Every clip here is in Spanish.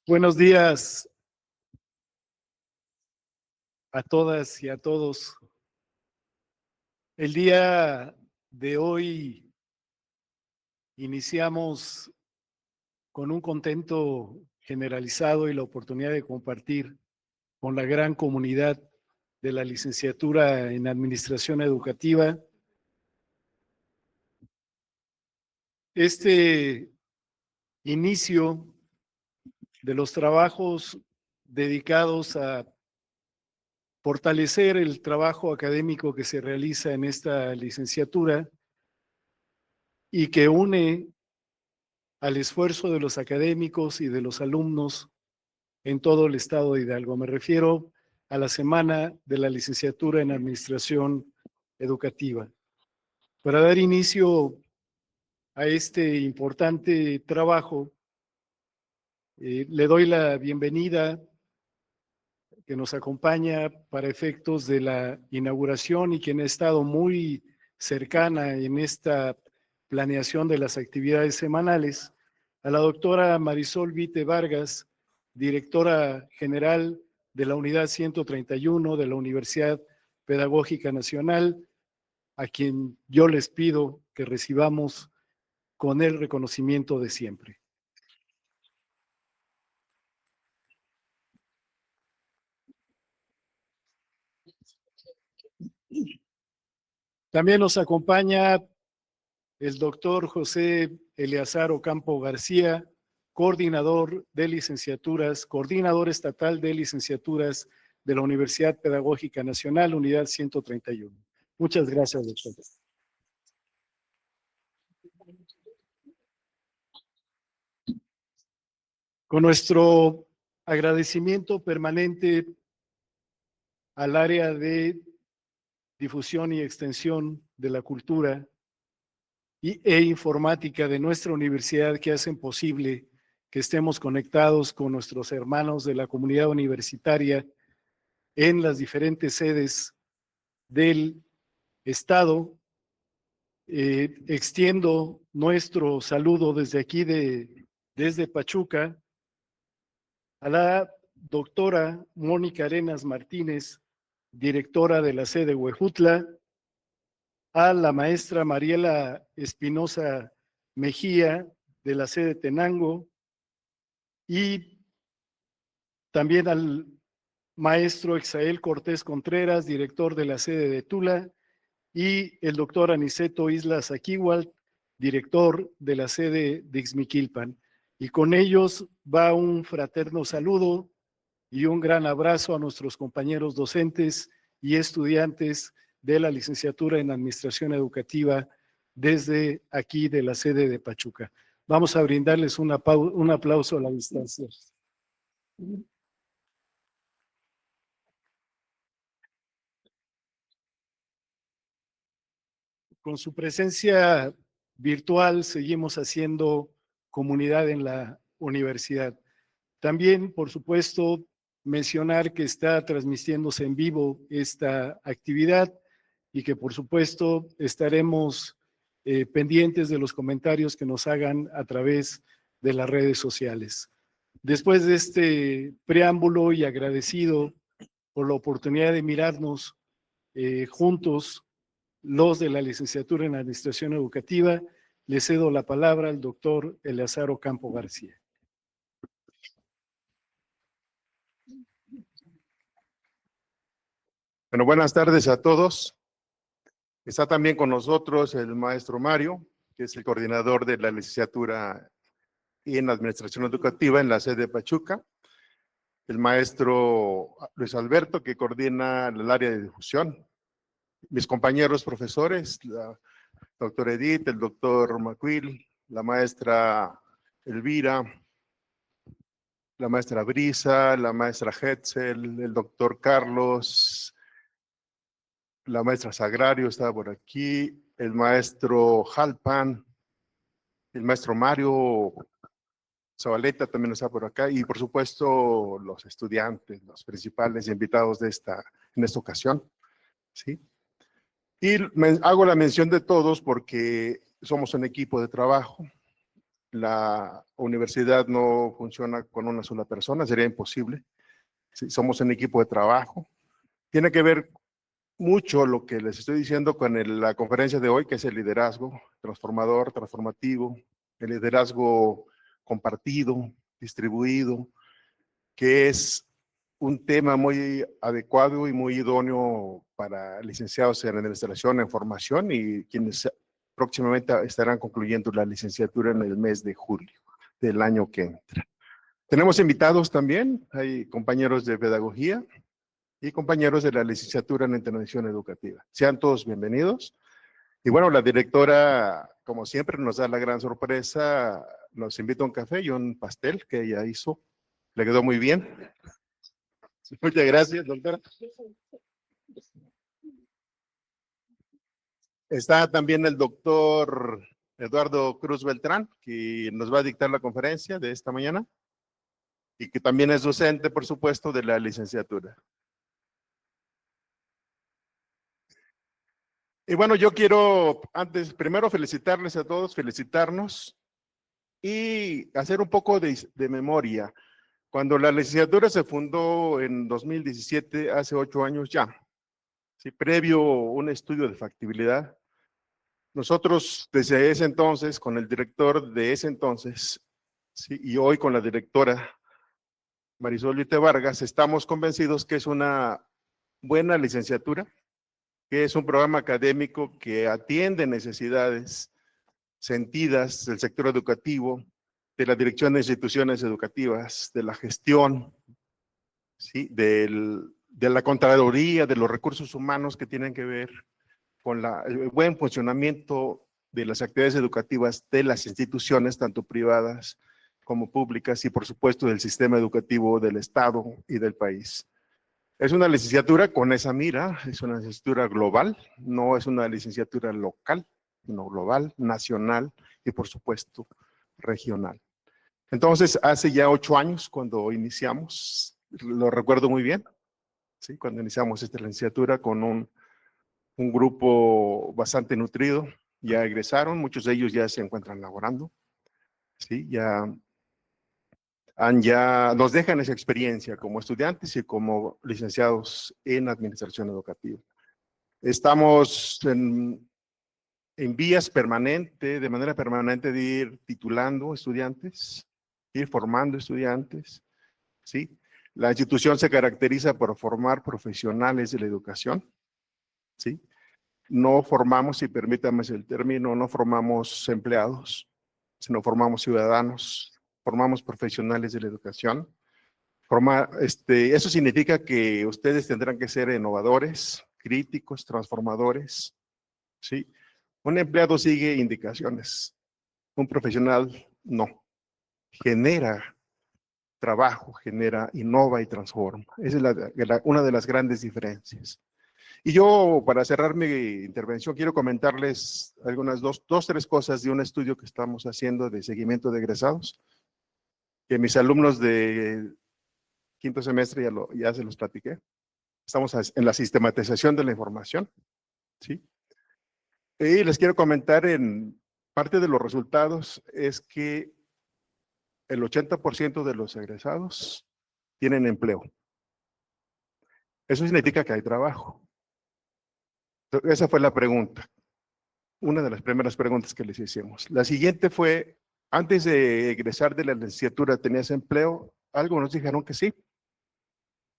Buenos días a todas y a todos. El día de hoy iniciamos con un contento generalizado y la oportunidad de compartir con la gran comunidad de la licenciatura en Administración Educativa este inicio de los trabajos dedicados a fortalecer el trabajo académico que se realiza en esta licenciatura y que une al esfuerzo de los académicos y de los alumnos en todo el estado de Hidalgo. Me refiero a la Semana de la Licenciatura en Administración Educativa. Para dar inicio a este importante trabajo, le doy la bienvenida que nos acompaña para efectos de la inauguración y quien ha estado muy cercana en esta planeación de las actividades semanales, a la doctora Marisol Vite Vargas, directora general de la Unidad 131 de la Universidad Pedagógica Nacional, a quien yo les pido que recibamos con el reconocimiento de siempre. También nos acompaña el doctor José Eleazar Ocampo García, coordinador de licenciaturas, coordinador estatal de licenciaturas de la Universidad Pedagógica Nacional, Unidad 131. Muchas gracias, doctor. Con nuestro agradecimiento permanente al área de difusión y extensión de la cultura e informática de nuestra universidad que hacen posible que estemos conectados con nuestros hermanos de la comunidad universitaria en las diferentes sedes del Estado. Extiendo nuestro saludo desde aquí, desde Pachuca, a la doctora Mónica Arenas Martínez, directora de la sede Huejutla, a la maestra Mariela Espinosa Mejía, de la sede Tenango, y también al maestro Exael Cortés Contreras, director de la sede de Tula, y el doctor Aniceto Islas Aquíhuatl, director de la sede de Ixmiquilpan. Y con ellos va un fraterno saludo y un gran abrazo a nuestros compañeros docentes y estudiantes de la licenciatura en Administración Educativa desde aquí de la sede de Pachuca. Vamos a brindarles un aplauso a la distancia. Con su presencia virtual seguimos haciendo comunidad en la universidad. También, por supuesto, mencionar que está transmitiéndose en vivo esta actividad y que, por supuesto, estaremos pendientes de los comentarios que nos hagan a través de las redes sociales. Después de este preámbulo y agradecido por la oportunidad de mirarnos juntos, los de la licenciatura en Administración Educativa, le cedo la palabra al doctor Eleazar Ocampo García. Bueno, buenas tardes a todos. Está también con nosotros el maestro Mario, que es el coordinador de la licenciatura en Administración Educativa en la sede de Pachuca. El maestro Luis Alberto, que coordina el área de difusión. Mis compañeros profesores, la doctora Edith, el doctor Macuil, la maestra Elvira, la maestra Brisa, la maestra Hetzel, el doctor Carlos, la maestra Sagrario está por aquí, el maestro Jalpan, el maestro Mario Zabaleta también está por acá, y por supuesto los estudiantes, los principales invitados en esta ocasión, ¿sí? Y hago la mención de todos porque somos un equipo de trabajo. La universidad no funciona con una sola persona, sería imposible. Sí, somos un equipo de trabajo. Tiene que ver mucho lo que les estoy diciendo con la conferencia de hoy, que es el liderazgo transformador, transformativo, el liderazgo compartido, distribuido, que es un tema muy adecuado y muy idóneo para licenciados en administración, en formación y quienes próximamente estarán concluyendo la licenciatura en el mes de julio del año que entra. Tenemos invitados también, hay compañeros de pedagogía y compañeros de la licenciatura en intervención educativa. Sean todos bienvenidos. Y bueno, la directora, como siempre, nos da la gran sorpresa, nos invita a un café y un pastel que ella hizo. Le quedó muy bien. Muchas gracias, doctora. Está también el doctor Eduardo Cruz Beltrán, que nos va a dictar la conferencia de esta mañana y que también es docente, por supuesto, de la licenciatura. Y bueno, yo quiero antes, primero felicitarles a todos, felicitarnos y hacer un poco de memoria. Cuando la licenciatura se fundó en 2017, hace 8 años ya, ¿sí? Previo un estudio de factibilidad, nosotros desde ese entonces, con el director de ese entonces, ¿sí? Y hoy con la directora Marisol Lite Vargas, estamos convencidos que es una buena licenciatura, que es un programa académico que atiende necesidades sentidas del sector educativo, de la dirección de instituciones educativas, de la gestión, ¿sí? De la Contraloría, de los recursos humanos que tienen que ver con el buen funcionamiento de las actividades educativas de las instituciones, tanto privadas como públicas, y por supuesto del sistema educativo del Estado y del país. Es una licenciatura con esa mira, es una licenciatura global, no es una licenciatura local, sino global, nacional y por supuesto regional. Entonces, hace ya 8 años cuando iniciamos, lo recuerdo muy bien, ¿sí? Cuando iniciamos esta licenciatura con un grupo bastante nutrido, ya egresaron, muchos de ellos ya se encuentran laborando, ¿sí? Ya nos dejan esa experiencia como estudiantes y como licenciados en administración educativa. Estamos en vías permanentes, de manera permanente de ir titulando estudiantes, ir formando estudiantes, ¿sí? La institución se caracteriza por formar profesionales de la educación, ¿sí? No formamos, y permítame el término, no formamos empleados, sino formamos ciudadanos, formamos profesionales de la educación. Eso significa que ustedes tendrán que ser innovadores, críticos, transformadores, ¿sí? Un empleado sigue indicaciones, un profesional no. Genera trabajo, innova y transforma. Esa es una de las grandes diferencias. Y yo, para cerrar mi intervención, quiero comentarles algunas tres cosas de un estudio que estamos haciendo de seguimiento de egresados, que mis alumnos de quinto semestre ya se los platiqué. Estamos en la sistematización de la información, ¿sí? Y les quiero comentar en parte de los resultados es que el 80% de los egresados tienen empleo. Eso significa que hay trabajo. Esa fue la pregunta. Una de las primeras preguntas que les hicimos. La siguiente fue, antes de egresar de la licenciatura, ¿tenías empleo? Algo nos dijeron que sí.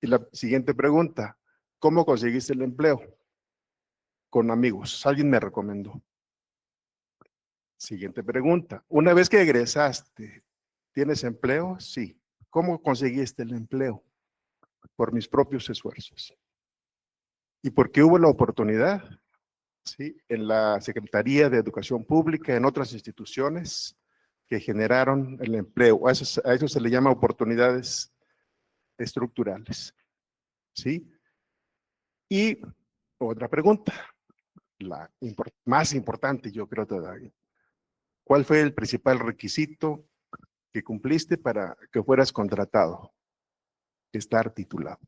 Y la siguiente pregunta, ¿cómo conseguiste el empleo? Con amigos. Alguien me recomendó. Siguiente pregunta, una vez que egresaste, ¿tienes empleo? Sí. ¿Cómo conseguiste el empleo? Por mis propios esfuerzos. ¿Y por qué hubo la oportunidad? ¿Sí? En la Secretaría de Educación Pública, en otras instituciones que generaron el empleo. A eso se le llama oportunidades estructurales. ¿Sí? Y otra pregunta, la más importante yo creo todavía. ¿Cuál fue el principal requisito que cumpliste para que fueras contratado? Estar titulado.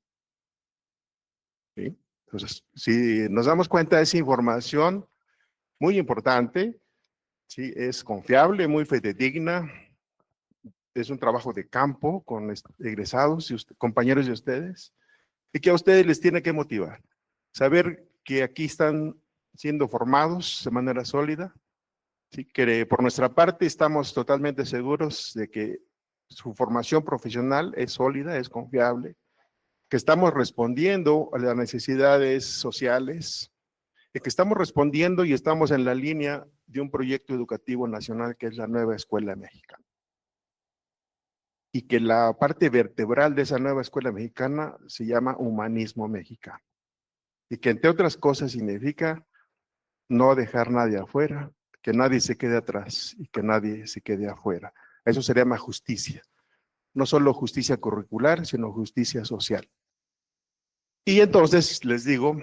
¿Sí? Entonces, si nos damos cuenta de esa información muy importante, Sí, es confiable, muy fidedigna. Es un trabajo de campo con egresados y compañeros de ustedes, y que a ustedes les tiene que motivar. Saber que aquí están siendo formados de manera sólida, ¿sí? Que por nuestra parte estamos totalmente seguros de que su formación profesional es sólida, es confiable, que estamos respondiendo a las necesidades sociales, y que estamos respondiendo y estamos en la línea de un proyecto educativo nacional que es la Nueva Escuela Mexicana. Y que la parte vertebral de esa nueva escuela mexicana se llama humanismo mexicano. Y que entre otras cosas significa no dejar nadie afuera, que nadie se quede atrás y que nadie se quede afuera. Eso se llama justicia. No solo justicia curricular, sino justicia social. Y entonces les digo,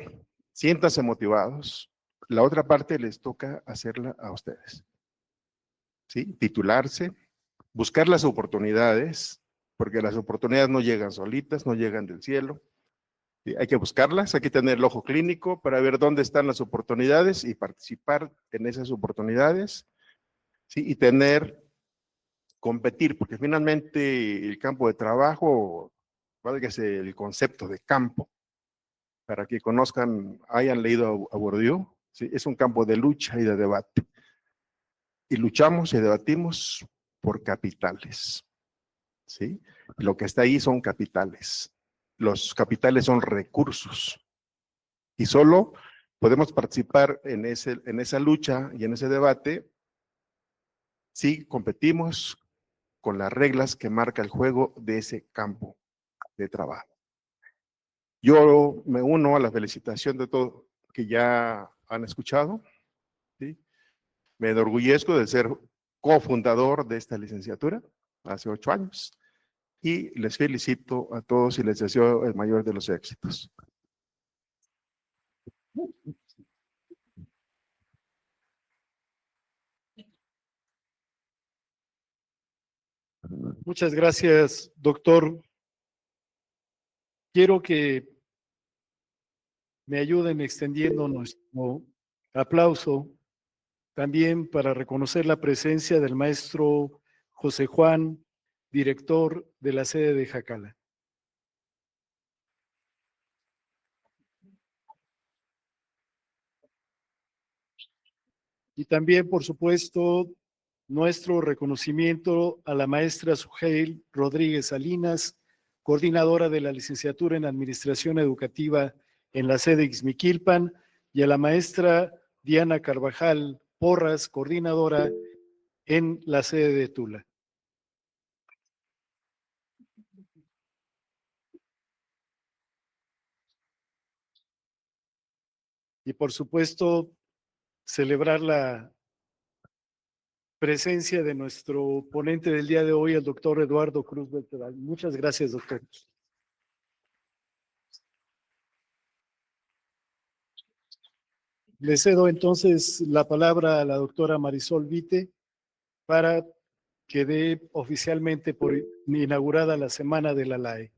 siéntanse motivados. La otra parte les toca hacerla a ustedes. ¿Sí? Titularse, buscar las oportunidades, porque las oportunidades no llegan solitas, no llegan del cielo. ¿Sí? Hay que buscarlas, hay que tener el ojo clínico para ver dónde están las oportunidades y participar en esas oportunidades, ¿sí? Y competir, porque finalmente el campo de trabajo, válgase el concepto de campo, para que conozcan, hayan leído a Bourdieu, ¿sí? Es un campo de lucha y de debate. Y luchamos y debatimos por capitales, ¿sí? Lo que está ahí son capitales. Los capitales son recursos. Y solo podemos participar en esa lucha y en ese debate si competimos con las reglas que marca el juego de ese campo de trabajo. Yo me uno a la felicitación de todos que ya han escuchado, ¿sí? Me enorgullezco de ser cofundador de esta licenciatura hace 8 años y les felicito a todos y les deseo el mayor de los éxitos. Muchas gracias, doctor. Quiero que me ayuden extendiendo nuestro aplauso también para reconocer la presencia del maestro José Juan, director de la sede de Jacala. Y también, por supuesto, nuestro reconocimiento a la maestra Suheil Rodríguez Salinas, coordinadora de la licenciatura en Administración Educativa en la sede Ixmiquilpan, y a la maestra Diana Carvajal Porras, coordinadora en la sede de Tula. Y por supuesto, celebrar la presencia de nuestro ponente del día de hoy, el doctor Eduardo Cruz Beltrán. Muchas gracias, doctor. Le cedo entonces la palabra a la doctora Marisol Vite para que dé oficialmente por inaugurada la Semana de la LAE.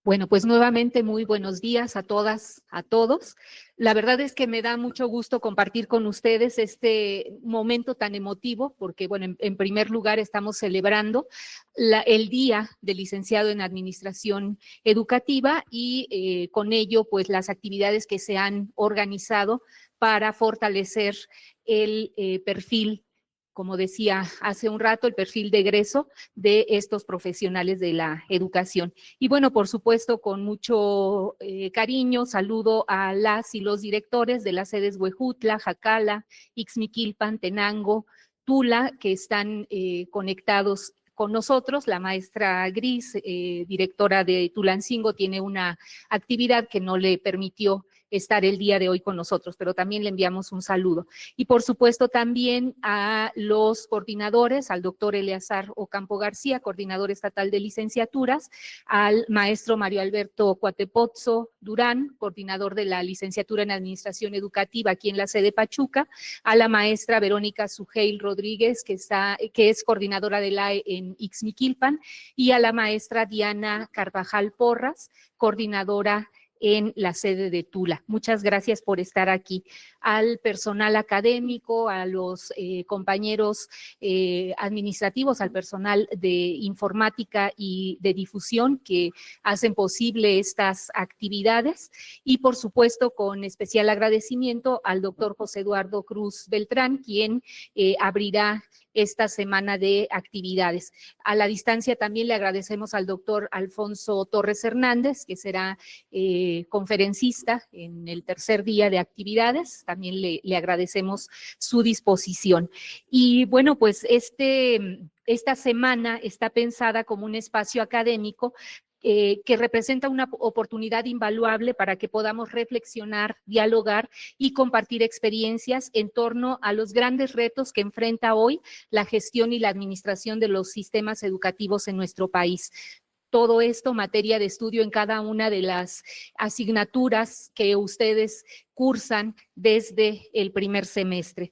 Bueno, pues nuevamente muy buenos días a todas, a todos. La verdad es que me da mucho gusto compartir con ustedes este momento tan emotivo, porque bueno, en primer lugar estamos celebrando el Día del Licenciado en Administración Educativa y con ello pues las actividades que se han organizado para fortalecer el perfil, como decía hace un rato, el perfil de egreso de estos profesionales de la educación. Y bueno, por supuesto, con mucho cariño, saludo a las y los directores de las sedes Huejutla, Jacala, Ixmiquilpan, Tenango, Tula, que están conectados con nosotros. La maestra Gris, directora de Tulancingo, tiene una actividad que no le permitió estar el día de hoy con nosotros, pero también le enviamos un saludo. Y por supuesto también a los coordinadores, al doctor Eleazar Ocampo García, coordinador estatal de licenciaturas, al maestro Mario Alberto Cuatepozzo Durán, coordinador de la licenciatura en Administración Educativa aquí en la sede Pachuca, a la maestra Verónica Suheil Rodríguez, que es coordinadora de la en Ixmiquilpan, y a la maestra Diana Carvajal Porras, coordinadora en la sede de Tula. Muchas gracias por estar aquí. Al personal académico, a los compañeros administrativos, al personal de informática y de difusión que hacen posible estas actividades y por supuesto con especial agradecimiento al doctor José Eduardo Cruz Beltrán, quien abrirá esta semana de actividades. A la distancia también le agradecemos al doctor Alfonso Torres Hernández, que será conferencista en el tercer día de actividades. También le agradecemos su disposición. Y bueno, pues esta semana está pensada como un espacio académico que representa una oportunidad invaluable para que podamos reflexionar, dialogar y compartir experiencias en torno a los grandes retos que enfrenta hoy la gestión y la administración de los sistemas educativos en nuestro país. Todo esto, materia de estudio en cada una de las asignaturas que ustedes cursan desde el primer semestre.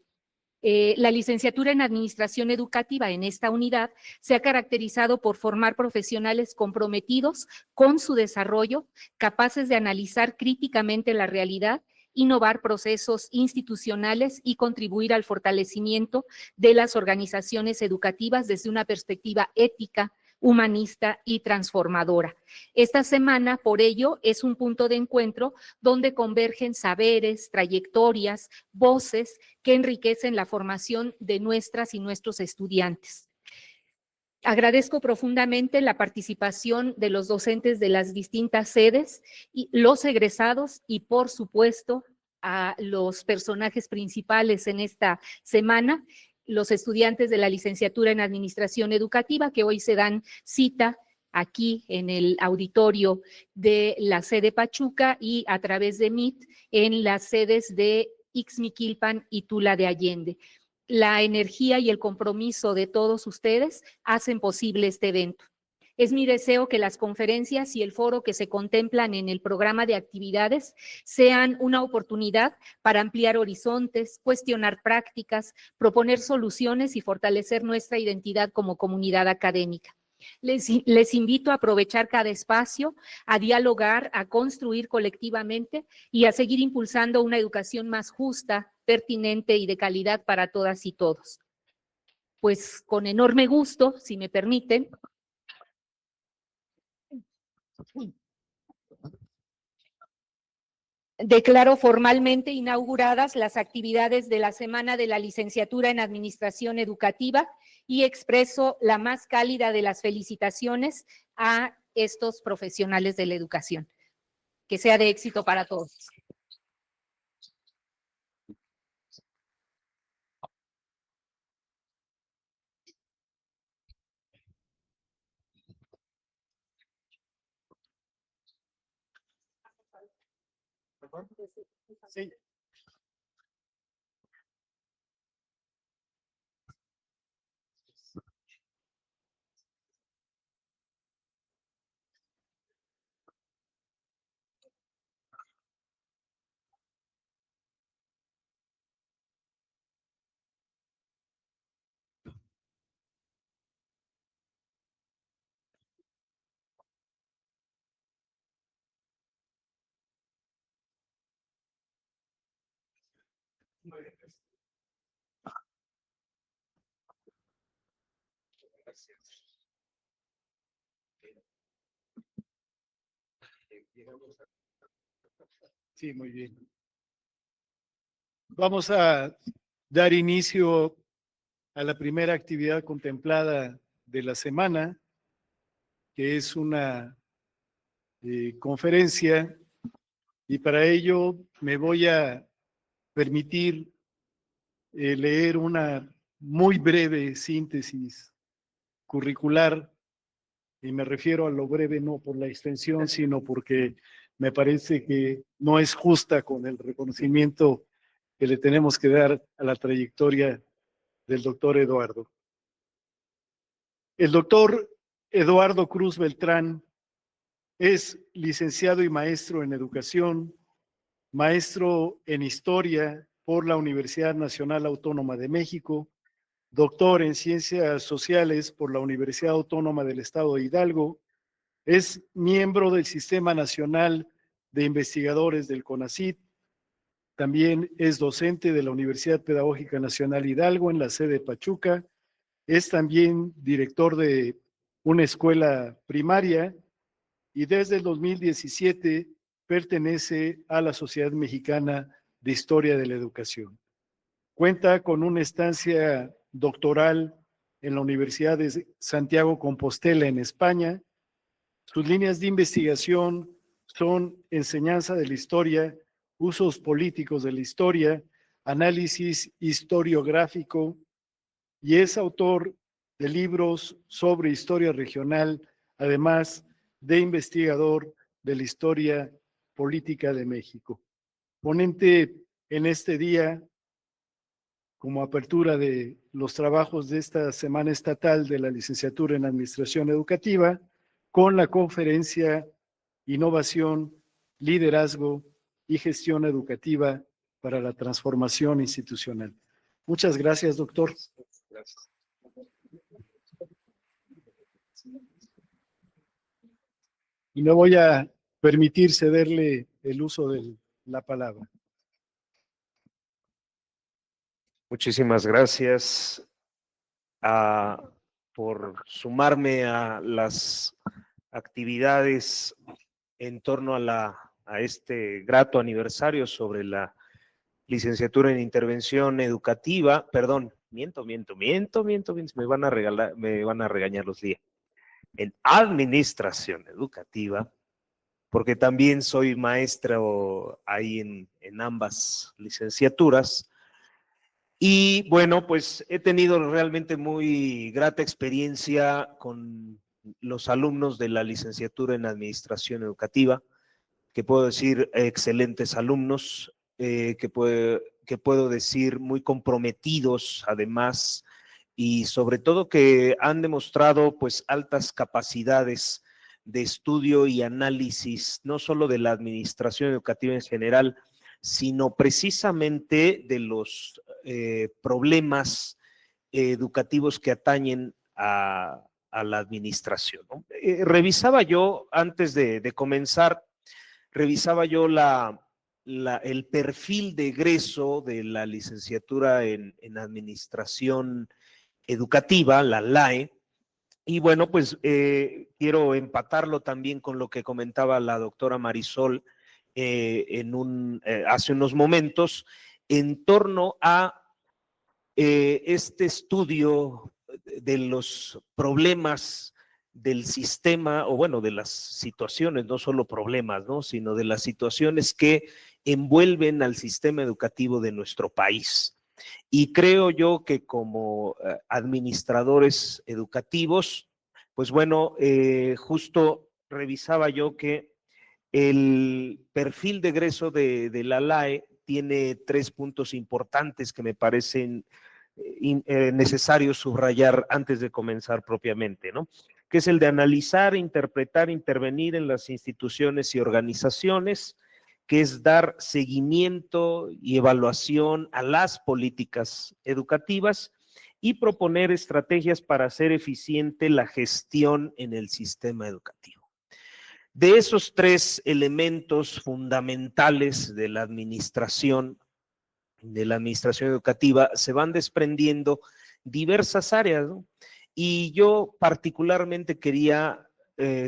La licenciatura en Administración Educativa en esta unidad se ha caracterizado por formar profesionales comprometidos con su desarrollo, capaces de analizar críticamente la realidad, innovar procesos institucionales y contribuir al fortalecimiento de las organizaciones educativas desde una perspectiva ética, humanista y transformadora. Esta semana, por ello, es un punto de encuentro donde convergen saberes, trayectorias, voces que enriquecen la formación de nuestras y nuestros estudiantes. Agradezco profundamente la participación de los docentes de las distintas sedes, y los egresados y, por supuesto, a los personajes principales en esta semana, los estudiantes de la licenciatura en Administración Educativa que hoy se dan cita aquí en el auditorio de la sede Pachuca y a través de Meet en las sedes de Ixmiquilpan y Tula de Allende. La energía y el compromiso de todos ustedes hacen posible este evento. Es mi deseo que las conferencias y el foro que se contemplan en el programa de actividades sean una oportunidad para ampliar horizontes, cuestionar prácticas, proponer soluciones y fortalecer nuestra identidad como comunidad académica. Les invito a aprovechar cada espacio, a dialogar, a construir colectivamente y a seguir impulsando una educación más justa, pertinente y de calidad para todas y todos. Pues con enorme gusto, si me permiten, declaro formalmente inauguradas las actividades de la Semana de la Licenciatura en Administración Educativa y expreso la más cálida de las felicitaciones a estos profesionales de la educación. Que sea de éxito para todos. Sí. Sí, muy bien. Vamos a dar inicio a la primera actividad contemplada de la semana, que es una conferencia, y para ello me voy a permitir leer una muy breve síntesis curricular, y me refiero a lo breve no por la extensión, sino porque me parece que no es justa con el reconocimiento que le tenemos que dar a la trayectoria del doctor Eduardo. El doctor Eduardo Cruz Beltrán es licenciado y maestro en educación, maestro en historia por la Universidad Nacional Autónoma de México, doctor en ciencias sociales por la Universidad Autónoma del Estado de Hidalgo, es miembro del Sistema Nacional de investigadores del CONACYT. También es docente de la Universidad Pedagógica Nacional Hidalgo en la sede de Pachuca. Es también director de una escuela primaria y desde el 2017 pertenece a la Sociedad Mexicana de Historia de la Educación. Cuenta con una estancia doctoral en la Universidad de Santiago Compostela en España. Sus líneas de investigación son enseñanza de la historia, usos políticos de la historia, análisis historiográfico, y es autor de libros sobre historia regional, además de investigador de la historia política de México. Ponente en este día, como apertura de los trabajos de esta Semana Estatal de la Licenciatura en Administración Educativa, con la conferencia Innovación, Liderazgo y Gestión Educativa para la Transformación Institucional. Muchas gracias, doctor. Gracias. Y no voy a permitir cederle el uso de la palabra. Muchísimas gracias por sumarme a las actividades en torno a este grato aniversario sobre la licenciatura en intervención educativa. Perdón, miento, me van a regañar los días. En administración educativa, porque también soy maestro ahí en ambas licenciaturas. Y bueno, pues he tenido realmente muy grata experiencia con los alumnos de la licenciatura en Administración Educativa, que puedo decir excelentes alumnos, que puedo decir muy comprometidos además, y sobre todo que han demostrado pues altas capacidades de estudio y análisis, no solo de la administración educativa en general, sino precisamente de los problemas educativos que atañen a la administración, ¿no? Revisaba yo, antes de comenzar, revisaba yo el perfil de egreso de la licenciatura en administración educativa, la LAE, y bueno, pues quiero empatarlo también con lo que comentaba la doctora Marisol hace unos momentos en torno a este estudio de los problemas del sistema, o bueno, de las situaciones, no solo problemas, ¿no?, sino de las situaciones que envuelven al sistema educativo de nuestro país. Y creo yo que como administradores educativos, pues bueno, justo revisaba yo que el perfil de egreso de la LAE tiene 3 puntos importantes que me parecen necesarios subrayar antes de comenzar propiamente, ¿no? Que es el de analizar, interpretar, intervenir en las instituciones y organizaciones, que es dar seguimiento y evaluación a las políticas educativas y proponer estrategias para hacer eficiente la gestión en el sistema educativo. De esos 3 elementos fundamentales de la administración educativa se van desprendiendo diversas áreas, ¿no? Y yo particularmente quería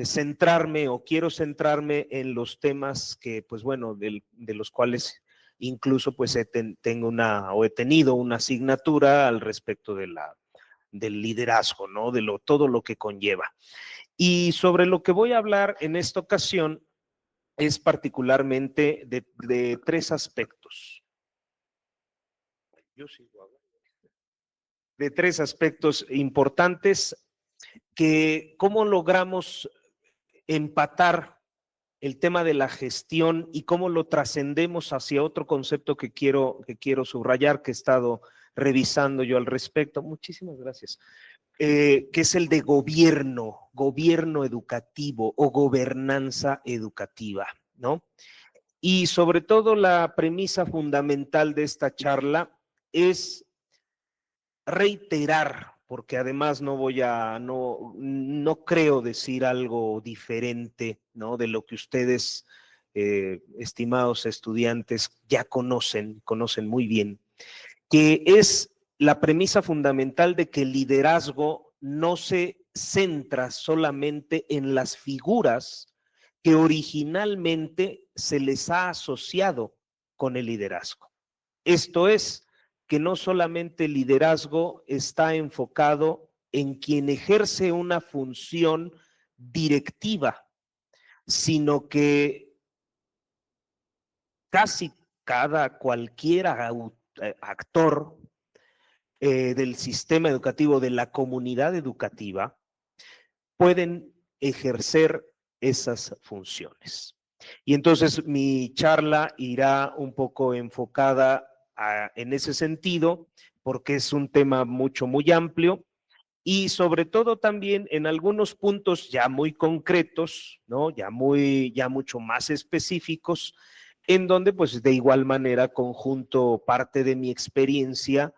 centrarme o quiero centrarme en los temas que, pues bueno, de los cuales incluso pues he tenido una asignatura al respecto del liderazgo, ¿no? Todo lo que conlleva. Y sobre lo que voy a hablar en esta ocasión es particularmente de 3 aspectos. Yo sigo hablando. De 3 aspectos importantes, que cómo logramos empatar el tema de la gestión y cómo lo trascendemos hacia otro concepto que quiero subrayar, que he estado revisando yo al respecto. Muchísimas gracias. Que es el de gobierno educativo o gobernanza educativa, ¿no? Y sobre todo la premisa fundamental de esta charla es reiterar, porque además no creo decir algo diferente, ¿no?, de lo que ustedes estimados estudiantes ya conocen muy bien, que es la premisa fundamental de que el liderazgo no se centra solamente en las figuras que originalmente se les ha asociado con el liderazgo. Esto es, que no solamente el liderazgo está enfocado en quien ejerce una función directiva, sino que casi cualquier actor del sistema educativo, de la comunidad educativa, pueden ejercer esas funciones. Y entonces mi charla irá un poco enfocada en ese sentido, porque es un tema muy amplio y sobre todo también en algunos puntos ya muy concretos, ¿no? Ya mucho más específicos, en donde pues de igual manera conjunto parte de mi experiencia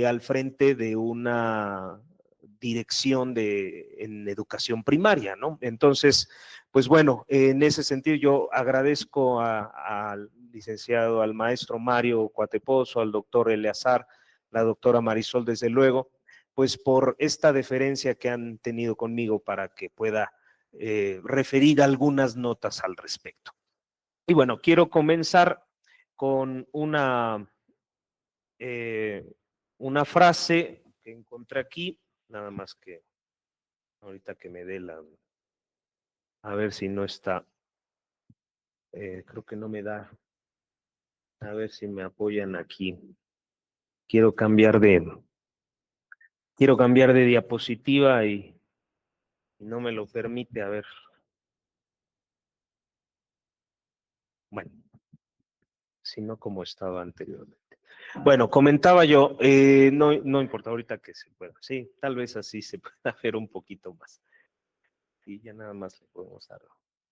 al frente de una dirección en educación primaria, ¿no? Entonces, pues bueno, en ese sentido yo agradezco al licenciado, al maestro Mario Coatepozo, al doctor Eleazar, la doctora Marisol, desde luego, pues por esta deferencia que han tenido conmigo para que pueda referir algunas notas al respecto. Y bueno, quiero comenzar con una frase que encontré aquí, nada más que ahorita que me dé a ver si no está, creo que no me da, a ver si me apoyan aquí. Quiero cambiar de diapositiva y no me lo permite, a ver. Bueno, si no como estaba anteriormente. Bueno, comentaba yo, no importa ahorita que se pueda, sí, tal vez así se pueda ver un poquito más. Y ya nada más le podemos dar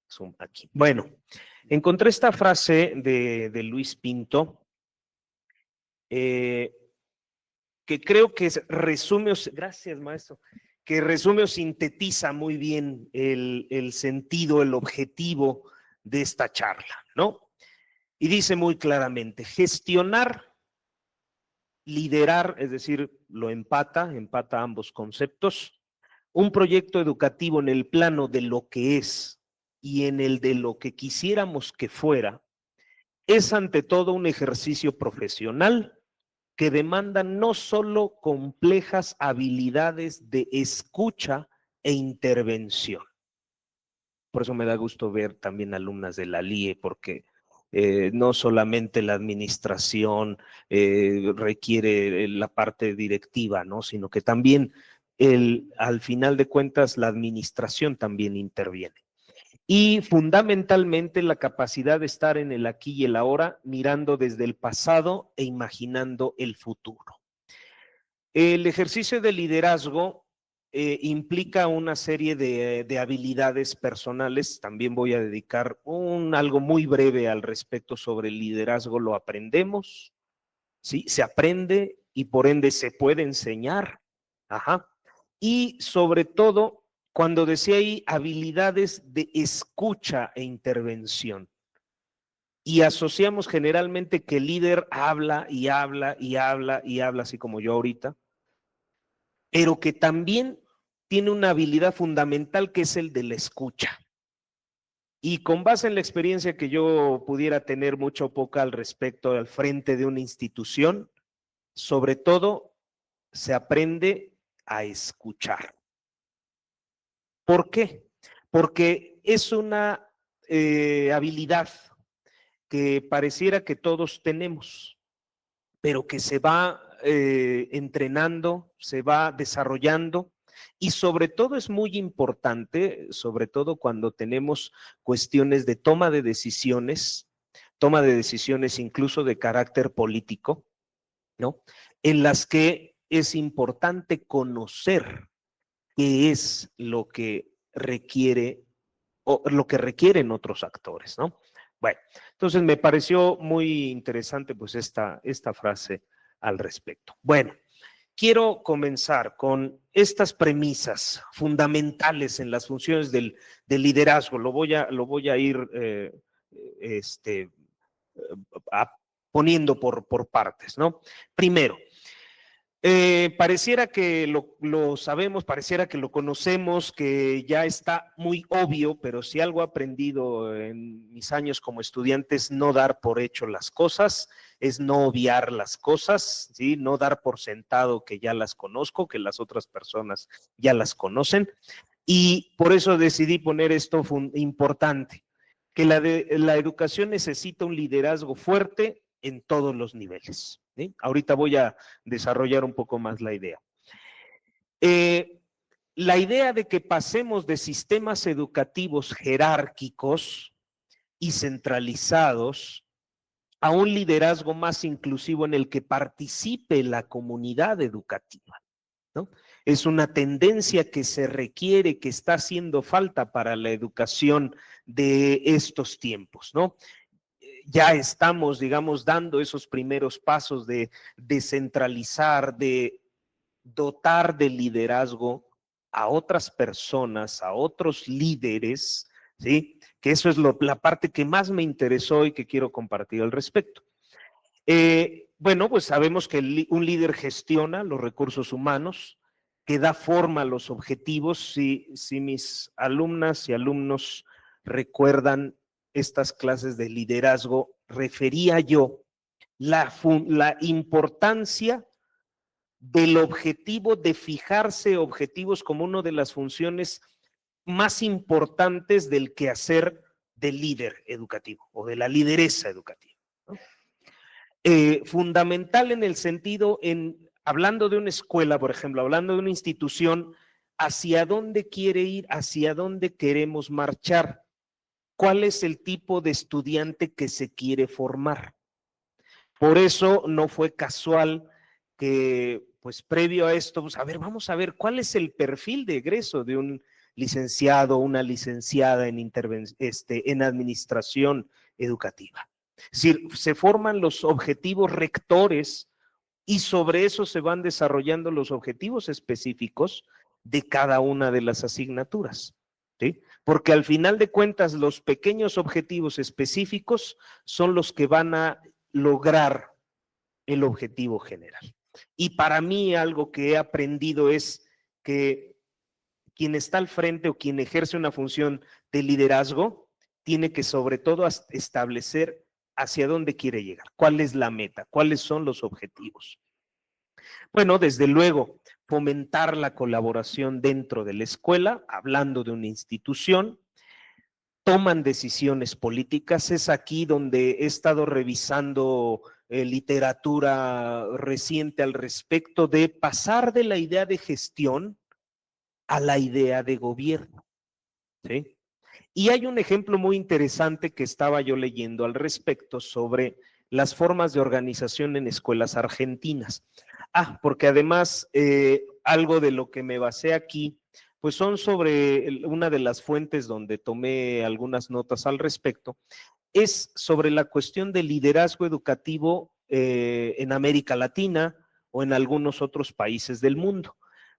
zoom aquí. Bueno, encontré esta frase de Luis Pinto, que creo que resume, gracias maestro, que resume o sintetiza muy bien el sentido, el objetivo de esta charla, ¿no? Y dice muy claramente, gestionar, liderar, es decir, lo empata ambos conceptos, un proyecto educativo en el plano de lo que es y en el de lo que quisiéramos que fuera, es ante todo un ejercicio profesional que demanda no solo complejas habilidades de escucha e intervención. Por eso me da gusto ver también alumnas de la LIE, porque no solamente la administración requiere la parte directiva, ¿no? Sino que también al final de cuentas la administración también interviene. Y fundamentalmente la capacidad de estar en el aquí y el ahora, mirando desde el pasado e imaginando el futuro. El ejercicio de liderazgo implica una serie de habilidades personales. También voy a dedicar algo muy breve al respecto sobre el liderazgo. Lo aprendemos, ¿sí? Se aprende y por ende se puede enseñar. Ajá. Y sobre todo, cuando decía ahí habilidades de escucha e intervención. Y asociamos generalmente que el líder habla y habla y habla y habla, así como yo ahorita, pero que también tiene una habilidad fundamental que es el de la escucha. Y con base en la experiencia que yo pudiera tener mucho o poca al respecto al frente de una institución, sobre todo se aprende a escuchar. ¿Por qué? Porque es una habilidad que pareciera que todos tenemos, pero que se va entrenando, se va desarrollando y sobre todo es muy importante, sobre todo cuando tenemos cuestiones de toma de decisiones incluso de carácter político, ¿no? En las que es importante conocer qué es lo que requiere o lo que requieren otros actores, ¿no? Bueno, entonces me pareció muy interesante pues esta frase al respecto. Bueno, quiero comenzar con estas premisas fundamentales en las funciones del liderazgo. Lo voy a ir poniendo por partes, ¿no? Primero, pareciera que lo sabemos, pareciera que lo conocemos, que ya está muy obvio, pero si algo he aprendido en mis años como estudiante es no dar por hecho las cosas, es no obviar las cosas, ¿sí? No dar por sentado que ya las conozco, que las otras personas ya las conocen. Y por eso decidí poner esto importante, que la educación necesita un liderazgo fuerte en todos los niveles, ¿sí? Ahorita voy a desarrollar un poco más la idea. La idea de que pasemos de sistemas educativos jerárquicos y centralizados a un liderazgo más inclusivo en el que participe la comunidad educativa, ¿no? Es una tendencia que se requiere, que está haciendo falta para la educación de estos tiempos, ¿no? Ya estamos, digamos, dando esos primeros pasos de descentralizar, de dotar de liderazgo a otras personas, a otros líderes, ¿sí? Que eso es la parte que más me interesó y que quiero compartir al respecto. Bueno, pues sabemos que un líder gestiona los recursos humanos, que da forma a los objetivos. Si mis alumnas y alumnos recuerdan estas clases de liderazgo, refería yo la importancia del objetivo, de fijarse objetivos como una de las funciones más importantes del quehacer del líder educativo o de la lideresa educativa, ¿no? Fundamental en el sentido, hablando de una escuela, por ejemplo, hablando de una institución, hacia dónde quiere ir, hacia dónde queremos marchar, cuál es el tipo de estudiante que se quiere formar. Por eso no fue casual que, pues previo a esto, pues, vamos a ver cuál es el perfil de egreso de un licenciado, una licenciada en administración educativa. Es decir, se forman los objetivos rectores y sobre eso se van desarrollando los objetivos específicos de cada una de las asignaturas, ¿sí? Porque al final de cuentas los pequeños objetivos específicos son los que van a lograr el objetivo general. Y para mí algo que he aprendido es que quien está al frente o quien ejerce una función de liderazgo tiene que sobre todo establecer hacia dónde quiere llegar, cuál es la meta, cuáles son los objetivos. Bueno, desde luego, fomentar la colaboración dentro de la escuela, hablando de una institución, toman decisiones políticas. Es aquí donde he estado revisando literatura reciente al respecto de pasar de la idea de gestión a la idea de gobierno, ¿sí? Y hay un ejemplo muy interesante que estaba yo leyendo al respecto sobre las formas de organización en escuelas argentinas. Porque además algo de lo que me basé aquí, pues son sobre una de las fuentes donde tomé algunas notas al respecto, es sobre la cuestión del liderazgo educativo en América Latina o en algunos otros países del mundo.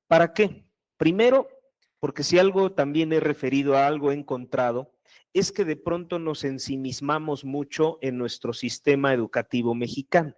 ¿Para qué? Primero, porque si algo también he referido a algo he encontrado, es que de pronto nos ensimismamos mucho en nuestro sistema educativo mexicano.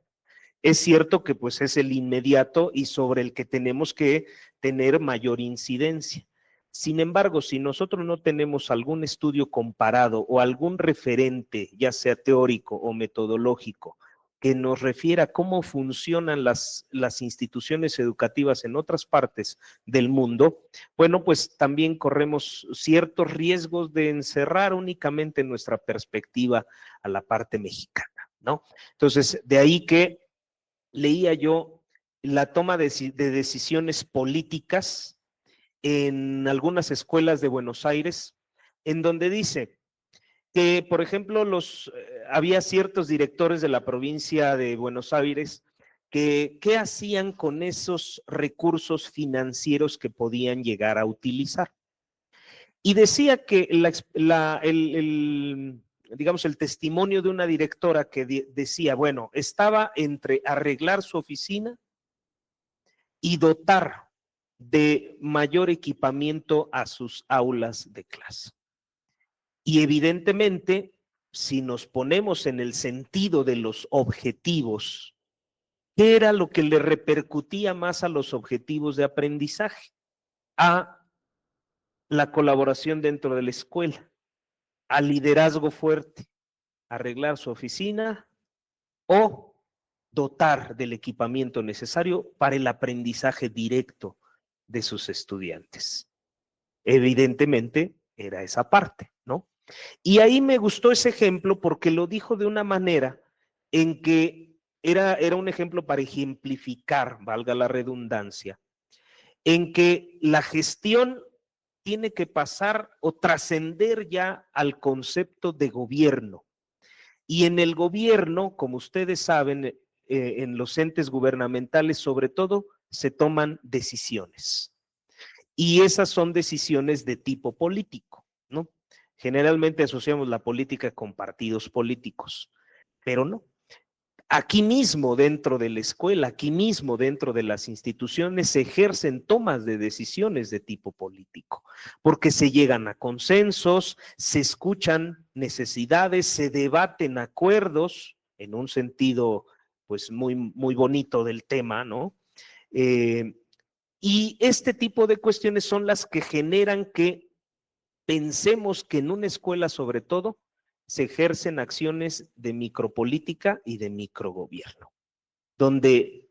Es cierto que pues es el inmediato y sobre el que tenemos que tener mayor incidencia. Sin embargo, si nosotros no tenemos algún estudio comparado o algún referente, ya sea teórico o metodológico, que nos refiera a cómo funcionan las instituciones educativas en otras partes del mundo, bueno, pues también corremos ciertos riesgos de encerrar únicamente nuestra perspectiva a la parte mexicana, ¿no? Entonces, de ahí que leía yo la toma de decisiones políticas en algunas escuelas de Buenos Aires, en donde dice que, por ejemplo, había ciertos directores de la provincia de Buenos Aires que qué hacían con esos recursos financieros que podían llegar a utilizar. Y decía que digamos, el testimonio de una directora que decía, bueno, estaba entre arreglar su oficina y dotar de mayor equipamiento a sus aulas de clase. Y evidentemente, si nos ponemos en el sentido de los objetivos, ¿qué era lo que le repercutía más a los objetivos de aprendizaje? A la colaboración dentro de la escuela, al liderazgo fuerte, arreglar su oficina o dotar del equipamiento necesario para el aprendizaje directo de sus estudiantes. Evidentemente era esa parte, ¿no? Y ahí me gustó ese ejemplo porque lo dijo de una manera en que era un ejemplo para ejemplificar, valga la redundancia, en que la gestión tiene que pasar o trascender ya al concepto de gobierno. Y en el gobierno, como ustedes saben, en los entes gubernamentales sobre todo, se toman decisiones. Y esas son decisiones de tipo político, ¿no? Generalmente asociamos la política con partidos políticos, pero no. Aquí mismo dentro de la escuela, aquí mismo dentro de las instituciones se ejercen tomas de decisiones de tipo político, porque se llegan a consensos, se escuchan necesidades, se debaten acuerdos en un sentido pues muy bonito del tema, ¿no? Y este tipo de cuestiones son las que generan que pensemos que en una escuela sobre todo se ejercen acciones de micropolítica y de microgobierno, donde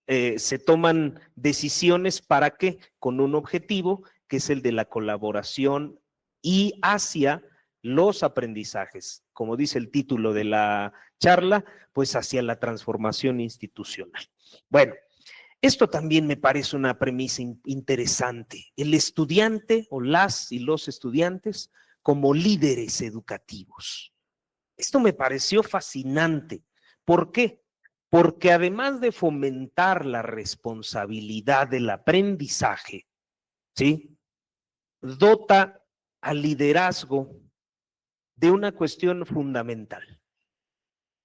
se toman decisiones para qué, con un objetivo que es el de la colaboración y hacia los aprendizajes, como dice el título de la charla, pues hacia la transformación institucional. Bueno, esto también me parece una premisa interesante. El estudiante o las y los estudiantes como líderes educativos. Esto me pareció fascinante. ¿Por qué? Porque además de fomentar la responsabilidad del aprendizaje, ¿sí? Dota al liderazgo de una cuestión fundamental.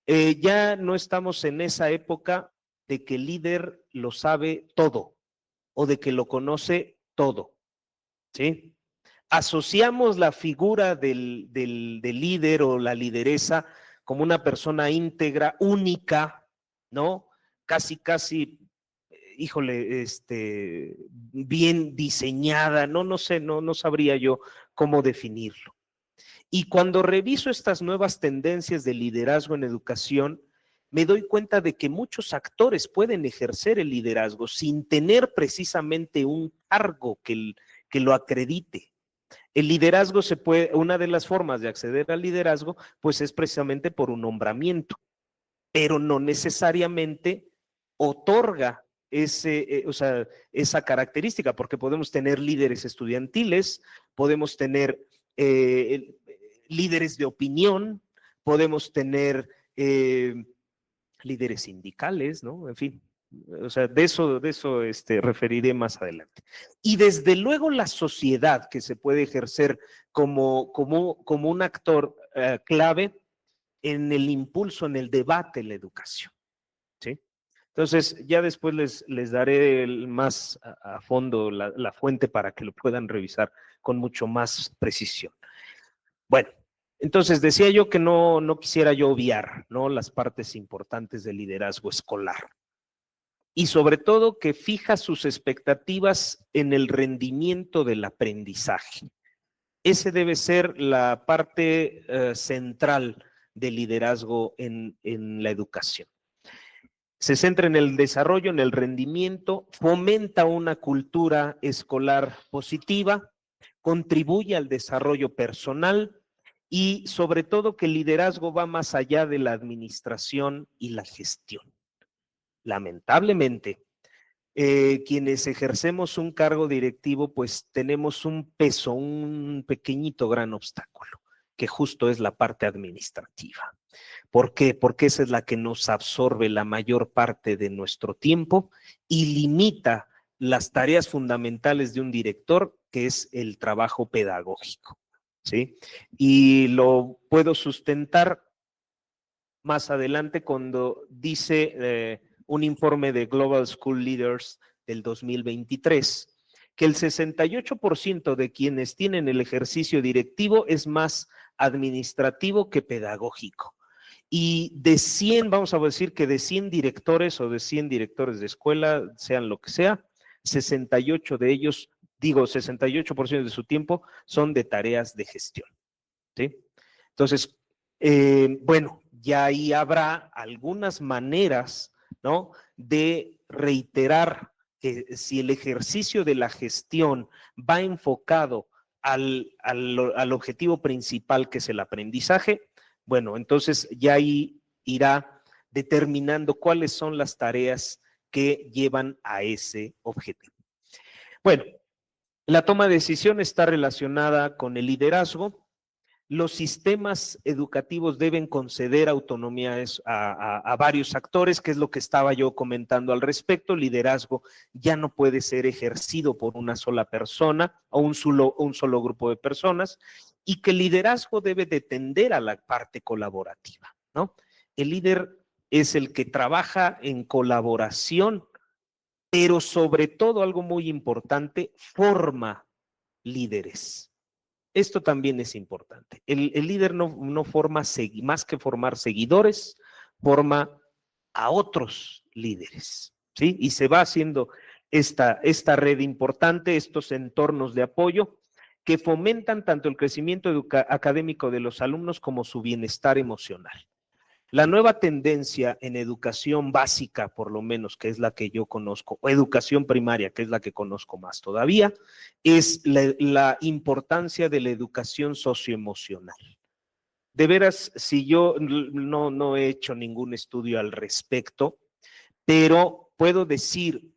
Ya no estamos en esa época de que el líder lo sabe todo o de que lo conoce todo, ¿sí? Asociamos la figura del líder o la lideresa como una persona íntegra, única, ¿no? Casi, híjole, bien diseñada, no sé, no sabría yo cómo definirlo. Y cuando reviso estas nuevas tendencias de liderazgo en educación, me doy cuenta de que muchos actores pueden ejercer el liderazgo sin tener precisamente un cargo que lo acredite. El liderazgo una de las formas de acceder al liderazgo, pues es precisamente por un nombramiento, pero no necesariamente otorga esa característica, porque podemos tener líderes estudiantiles, podemos tener líderes de opinión, podemos tener líderes sindicales, ¿no? En fin, o sea, de eso referiré más adelante. Y desde luego la sociedad que se puede ejercer como un actor clave en el impulso, en el debate en la educación, ¿sí? Entonces, ya después les daré más a fondo la fuente para que lo puedan revisar con mucho más precisión. Bueno, entonces decía yo que no quisiera yo obviar, ¿no?, las partes importantes del liderazgo escolar. Y sobre todo que fija sus expectativas en el rendimiento del aprendizaje. Ese debe ser la parte central del liderazgo en la educación. Se centra en el desarrollo, en el rendimiento, fomenta una cultura escolar positiva, contribuye al desarrollo personal y sobre todo que el liderazgo va más allá de la administración y la gestión. Lamentablemente, quienes ejercemos un cargo directivo, pues tenemos un peso, un pequeñito gran obstáculo, que justo es la parte administrativa. ¿Por qué? Porque esa es la que nos absorbe la mayor parte de nuestro tiempo y limita las tareas fundamentales de un director, que es el trabajo pedagógico, ¿sí? Y lo puedo sustentar más adelante cuando dice un informe de Global School Leaders del 2023, que el 68% de quienes tienen el ejercicio directivo es más administrativo que pedagógico. Y de 100, vamos a decir que de 100 directores o de 100 directores de escuela, sean lo que sea, 68 de ellos, 68% de su tiempo son de tareas de gestión, ¿sí? Entonces, bueno, ya ahí habrá algunas maneras, ¿no?, de reiterar que si el ejercicio de la gestión va enfocado al objetivo principal, que es el aprendizaje, bueno, entonces ya ahí irá determinando cuáles son las tareas que llevan a ese objetivo. Bueno, la toma de decisión está relacionada con el liderazgo. Los sistemas educativos deben conceder autonomía a varios actores, que es lo que estaba yo comentando al respecto. El liderazgo ya no puede ser ejercido por una sola persona o un solo grupo de personas, y que el liderazgo debe de tender a la parte colaborativa, ¿no? El líder es el que trabaja en colaboración, pero sobre todo, algo muy importante, forma líderes. Esto también es importante. El líder no forma, más que formar seguidores, forma a otros líderes, ¿sí? Y se va haciendo esta red importante, estos entornos de apoyo que fomentan tanto el crecimiento académico de los alumnos como su bienestar emocional. La nueva tendencia en educación básica, por lo menos, que es la que yo conozco, o educación primaria, que es la que conozco más todavía, es la importancia de la educación socioemocional. De veras, si yo no he hecho ningún estudio al respecto, pero puedo decir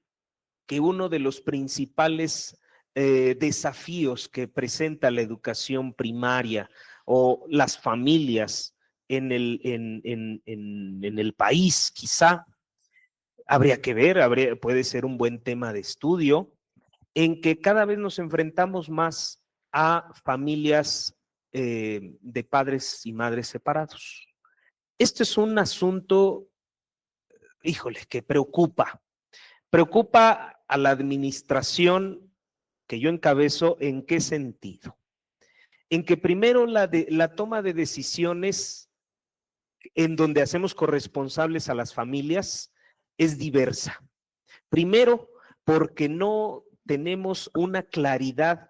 que uno de los principales desafíos que presenta la educación primaria o las familias en el país, quizá, habría que ver, puede ser un buen tema de estudio, en que cada vez nos enfrentamos más a familias de padres y madres separados. Este es un asunto, híjole, que preocupa a la administración que yo encabezo. ¿En qué sentido? En que primero la toma de decisiones en donde hacemos corresponsables a las familias es diversa. Primero, porque no tenemos una claridad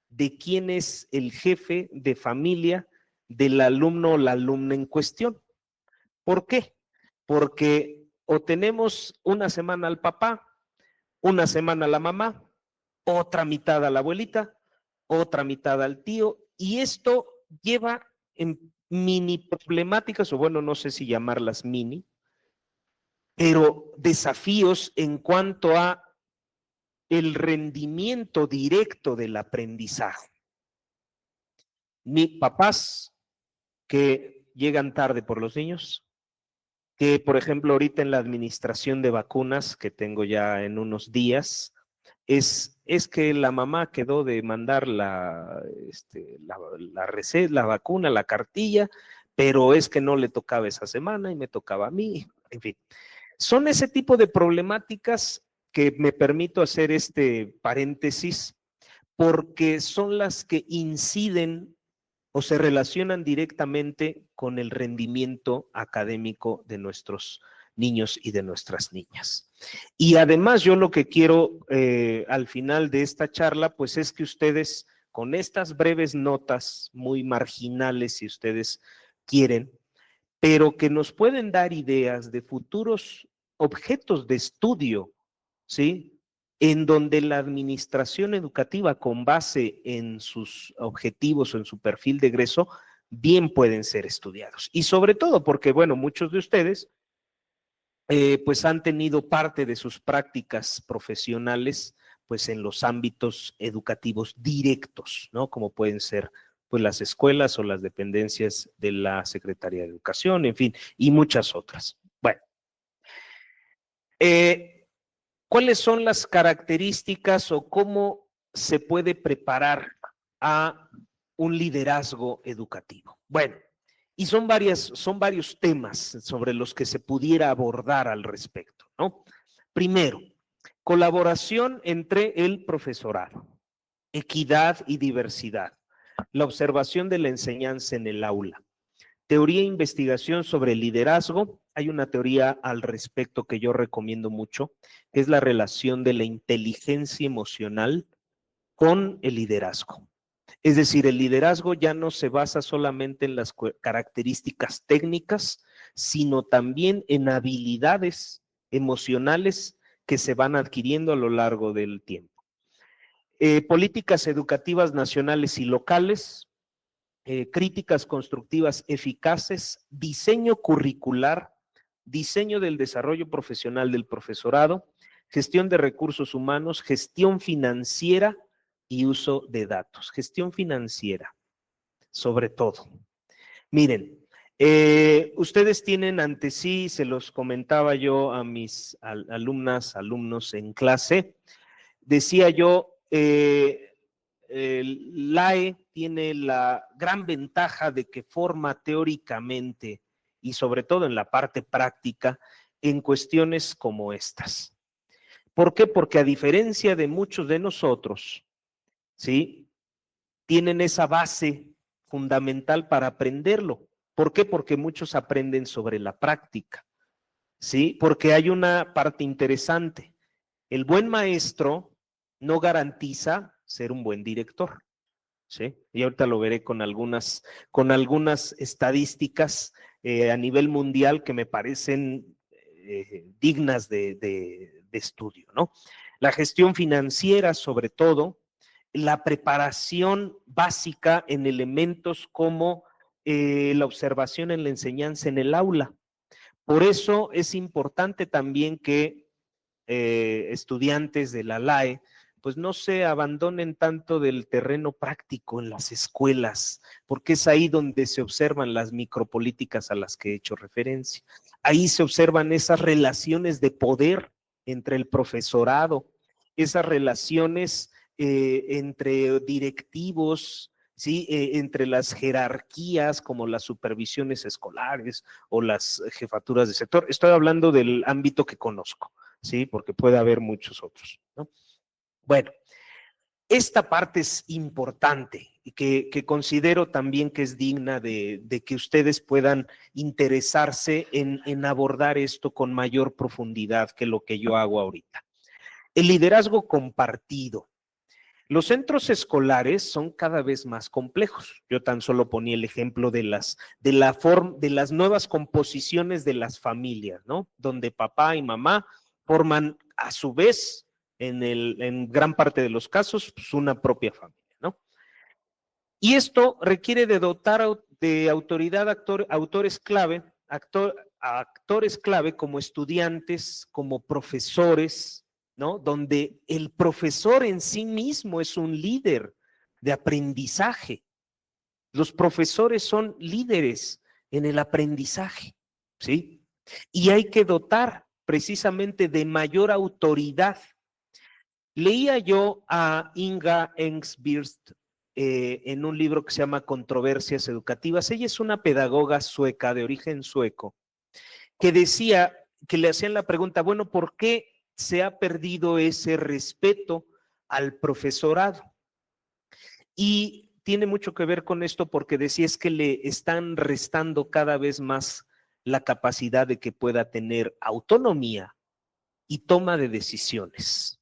de quién es el jefe de familia del alumno o la alumna en cuestión. ¿Por qué? Porque o tenemos una semana al papá, una semana a la mamá, otra mitad a la abuelita, otra mitad al tío, y esto lleva en mini problemáticas, o bueno, no sé si llamarlas mini, pero desafíos en cuanto a el rendimiento directo del aprendizaje. Papás que llegan tarde por los niños, que por ejemplo ahorita en la administración de vacunas que tengo ya en unos días, es que la mamá quedó de mandar la receta, la vacuna, la cartilla, pero es que no le tocaba esa semana y me tocaba a mí, en fin. Son ese tipo de problemáticas que me permito hacer este paréntesis porque son las que inciden o se relacionan directamente con el rendimiento académico de nuestros niños y de nuestras niñas. Y además yo lo que quiero al final de esta charla, pues es que ustedes con estas breves notas muy marginales, si ustedes quieren, pero que nos pueden dar ideas de futuros objetos de estudio, ¿sí? En donde la administración educativa, con base en sus objetivos o en su perfil de egreso, bien pueden ser estudiados. Y sobre todo porque, bueno, muchos de ustedes pues han tenido parte de sus prácticas profesionales pues en los ámbitos educativos directos, ¿no? Como pueden ser pues las escuelas o las dependencias de la Secretaría de Educación, en fin, y muchas otras. Bueno, ¿cuáles son las características o cómo se puede preparar a un liderazgo educativo? Bueno, y son varios temas sobre los que se pudiera abordar al respecto, ¿no? Primero, Colaboración entre el profesorado, equidad y diversidad, la observación de la enseñanza en el aula, teoría e investigación sobre el liderazgo. Hay una teoría al respecto que yo recomiendo mucho, que es la relación de la inteligencia emocional con el liderazgo. Es decir, el liderazgo ya no se basa solamente en las características técnicas, sino también en habilidades emocionales que se van adquiriendo a lo largo del tiempo. Políticas educativas nacionales y locales, críticas constructivas eficaces, diseño curricular, diseño del desarrollo profesional del profesorado, gestión de recursos humanos, gestión financiera y uso de datos. Gestión financiera, sobre todo. Miren, ustedes tienen ante sí, se los comentaba yo a mis alumnos en clase, decía yo, el LAE tiene la gran ventaja de que forma teóricamente y sobre todo en la parte práctica en cuestiones como estas. ¿Por qué? Porque a diferencia de muchos de nosotros, ¿sí? Tienen esa base fundamental para aprenderlo. ¿Por qué? Porque muchos aprenden sobre la práctica, ¿sí? Porque hay una parte interesante. El buen maestro no garantiza ser un buen director, ¿sí? Y ahorita lo veré con algunas estadísticas a nivel mundial que me parecen dignas de estudio, ¿no? La gestión financiera, sobre todo, la preparación básica en elementos como la observación en la enseñanza en el aula. Por eso es importante también que estudiantes de la LAE pues no se abandonen tanto del terreno práctico en las escuelas, porque es ahí donde se observan las micropolíticas a las que he hecho referencia. Ahí se observan esas relaciones de poder entre el profesorado, esas relaciones entre directivos, ¿sí? Entre las jerarquías como las supervisiones escolares o las jefaturas de sector. Estoy hablando del ámbito que conozco, ¿sí? Porque puede haber muchos otros, ¿no? Bueno, esta parte es importante y que considero también que es digna de que ustedes puedan interesarse en abordar esto con mayor profundidad que lo que yo hago ahorita. El liderazgo compartido. Los centros escolares son cada vez más complejos. Yo tan solo ponía el ejemplo de las nuevas composiciones de las familias, ¿no? Donde papá y mamá forman a su vez, en gran parte de los casos, pues una propia familia, ¿no? Y esto requiere de dotar de autoridad actores clave como estudiantes, como profesores, ¿no? Donde el profesor en sí mismo es un líder de aprendizaje. Los profesores son líderes en el aprendizaje, ¿sí? Y hay que dotar precisamente de mayor autoridad. Leía yo a Inga Engstbirst en un libro que se llama Controversias Educativas. Ella es una pedagoga sueca, de origen sueco, que decía, que le hacían la pregunta, bueno, ¿por qué se ha perdido ese respeto al profesorado? Y tiene mucho que ver con esto porque decía es que le están restando cada vez más la capacidad de que pueda tener autonomía y toma de decisiones,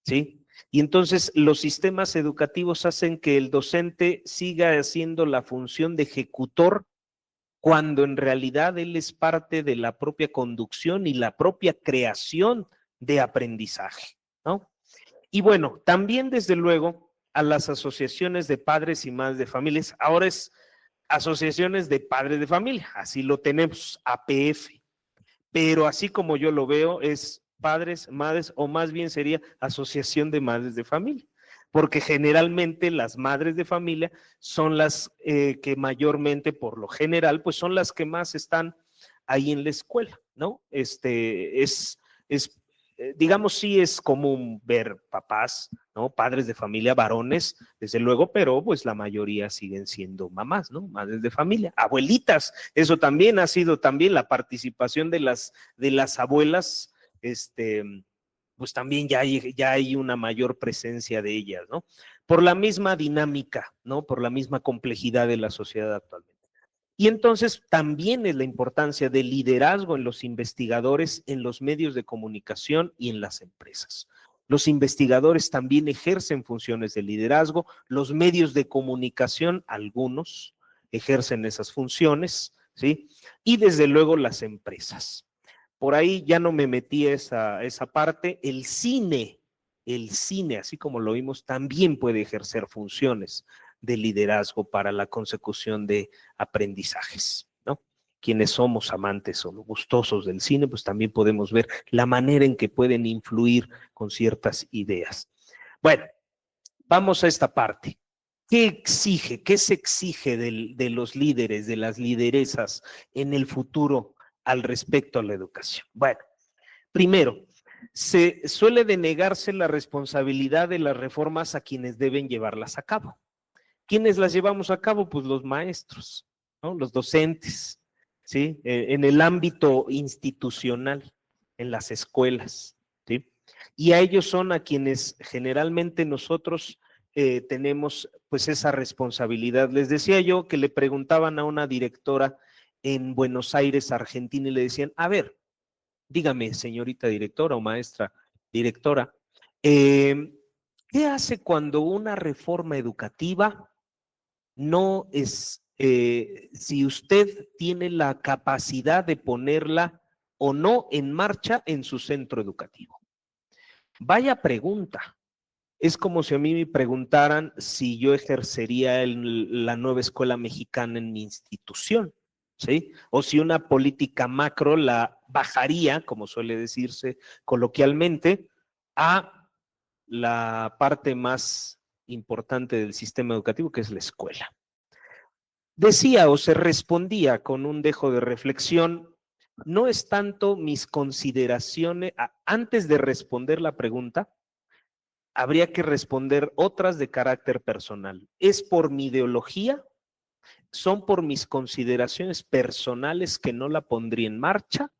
¿sí? Y entonces los sistemas educativos hacen que el docente siga haciendo la función de ejecutor cuando en realidad él es parte de la propia conducción y la propia creación de aprendizaje, ¿no? Y bueno, también desde luego a las asociaciones de padres y madres de familias, ahora es asociaciones de padres de familia, así lo tenemos, APF, pero así como yo lo veo es padres, madres, o más bien sería asociación de madres de familia, porque generalmente las madres de familia son las que mayormente, por lo general, pues son las que más están ahí en la escuela, ¿no? Digamos, sí es común ver papás, ¿no? Padres de familia, varones, desde luego, pero pues la mayoría siguen siendo mamás, ¿no? Madres de familia, abuelitas, eso también ha sido también la participación de las abuelas, pues también ya hay una mayor presencia de ellas, ¿no? Por la misma dinámica, ¿no? Por la misma complejidad de la sociedad actualmente. Y entonces también es la importancia del liderazgo en los investigadores, en los medios de comunicación y en las empresas. Los investigadores también ejercen funciones de liderazgo, los medios de comunicación, algunos ejercen esas funciones, ¿sí? Y desde luego las empresas. Por ahí ya no me metí esa parte. El cine, así como lo vimos, también puede ejercer funciones de liderazgo para la consecución de aprendizajes, ¿no? Quienes somos amantes o gustosos del cine, pues también podemos ver la manera en que pueden influir con ciertas ideas. Bueno, vamos a esta parte. ¿Qué se exige de los líderes, de las lideresas en el futuro al respecto a la educación? Bueno, primero, se suele denegarse la responsabilidad de las reformas a quienes deben llevarlas a cabo. ¿Quiénes las llevamos a cabo? Pues los maestros, ¿no? Los docentes, ¿sí? En el ámbito institucional, en las escuelas, ¿sí? Y a ellos son a quienes generalmente nosotros tenemos pues esa responsabilidad. Les decía yo que le preguntaban a una directora en Buenos Aires, Argentina, y le decían, a ver, dígame, señorita directora o maestra directora, ¿qué hace cuando una reforma educativa no es, si usted tiene la capacidad de ponerla o no en marcha en su centro educativo? Vaya pregunta. Es como si a mí me preguntaran si yo ejercería la nueva escuela mexicana en mi institución, ¿sí? O si una política macro la bajaría, como suele decirse coloquialmente, a la parte más importante del sistema educativo, que es la escuela. Decía o se respondía con un dejo de reflexión, no es tanto mis consideraciones, antes de responder la pregunta, habría que responder otras de carácter personal. ¿Es por mi ideología? ¿Son por mis consideraciones personales que no la pondría en marcha?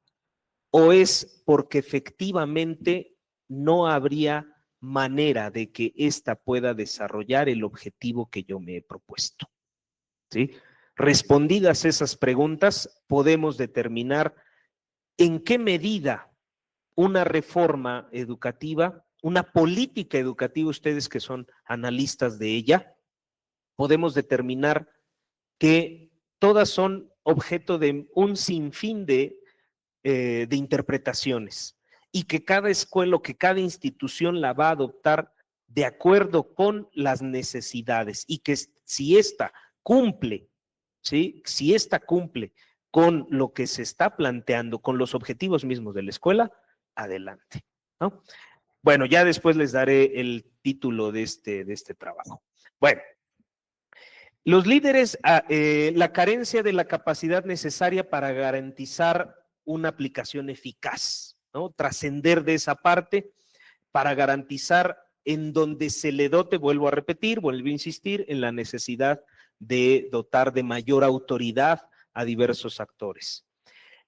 ¿O es porque efectivamente no habría manera de que ésta pueda desarrollar el objetivo que yo me he propuesto? ¿Sí? Respondidas esas preguntas, podemos determinar en qué medida una reforma educativa, una política educativa, ustedes que son analistas de ella, podemos determinar que todas son objeto de un sinfín de interpretaciones y que cada escuela o que cada institución la va a adoptar de acuerdo con las necesidades y que si ésta cumple, ¿sí? Si ésta cumple con lo que se está planteando, con los objetivos mismos de la escuela, adelante, ¿no? Bueno, ya después les daré el título de este trabajo. Bueno, los líderes, la carencia de la capacidad necesaria para garantizar una aplicación eficaz, ¿no? Trascender de esa parte para garantizar en donde se le dote, vuelvo a repetir, vuelvo a insistir, en la necesidad de dotar de mayor autoridad a diversos actores.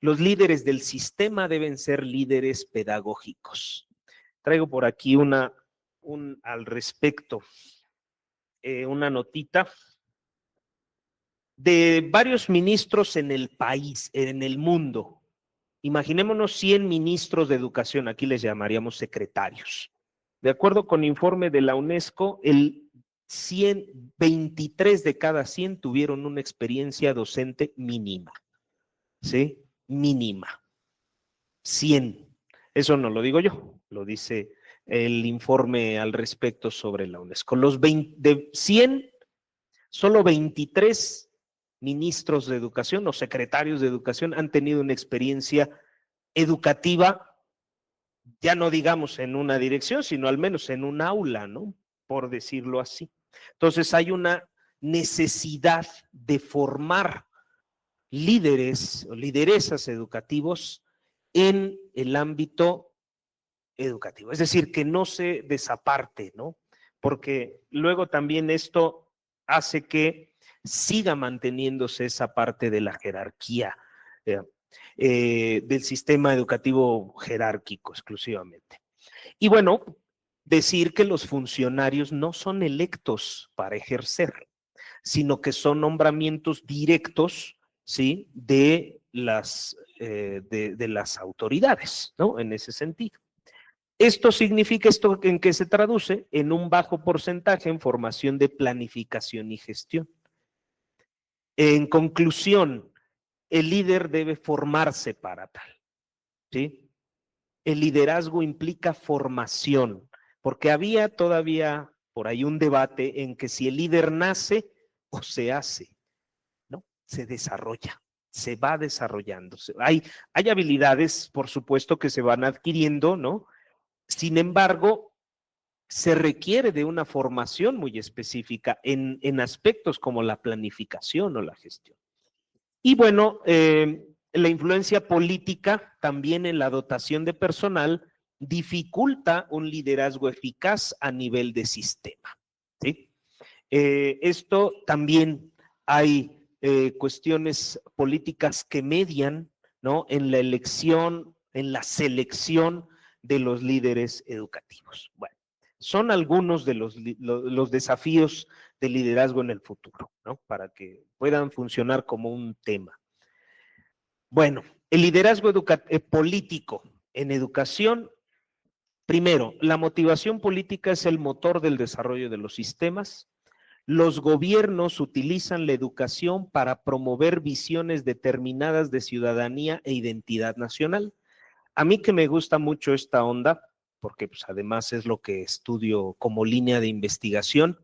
Los líderes del sistema deben ser líderes pedagógicos. Traigo por aquí al respecto una notita de varios ministros en el país, en el mundo. Imaginémonos 100 ministros de educación, aquí les llamaríamos secretarios. De acuerdo con informe de la UNESCO, 23 de cada 100 tuvieron una experiencia docente mínima, ¿sí? Mínima. 100. Eso no lo digo yo, lo dice el informe al respecto sobre la UNESCO. De 100, solo 23 ministros de educación o secretarios de educación han tenido una experiencia educativa, ya no digamos en una dirección, sino al menos en un aula, ¿no? Por decirlo así. Entonces hay una necesidad de formar líderes o lideresas educativos en el ámbito educativo, es decir, que no se desaparte, ¿no? Porque luego también esto hace que siga manteniéndose esa parte de la jerarquía, del sistema educativo jerárquico exclusivamente. Y bueno, decir que los funcionarios no son electos para ejercer, sino que son nombramientos directos, ¿sí?, de las autoridades, ¿no? En ese sentido. Esto significa, ¿esto en qué se traduce? En un bajo porcentaje en formación de planificación y gestión. En conclusión, el líder debe formarse para tal, ¿sí? El liderazgo implica formación, porque había todavía por ahí un debate en que si el líder nace o se hace, ¿no? Se desarrolla, se va desarrollando. Hay habilidades, por supuesto, que se van adquiriendo, ¿no? Sin embargo, se requiere de una formación muy específica en aspectos como la planificación o la gestión. Y bueno, la influencia política también en la dotación de personal dificulta un liderazgo eficaz a nivel de sistema, ¿sí? Esto también hay cuestiones políticas que median, ¿no?, en la elección, en la selección de los líderes educativos. Bueno, son algunos de los desafíos de liderazgo en el futuro, ¿no?, para que puedan funcionar como un tema. Bueno, el liderazgo político en educación. Primero, la motivación política es el motor del desarrollo de los sistemas. Los gobiernos utilizan la educación para promover visiones determinadas de ciudadanía e identidad nacional. A mí que me gusta mucho esta onda, porque pues además es lo que estudio como línea de investigación,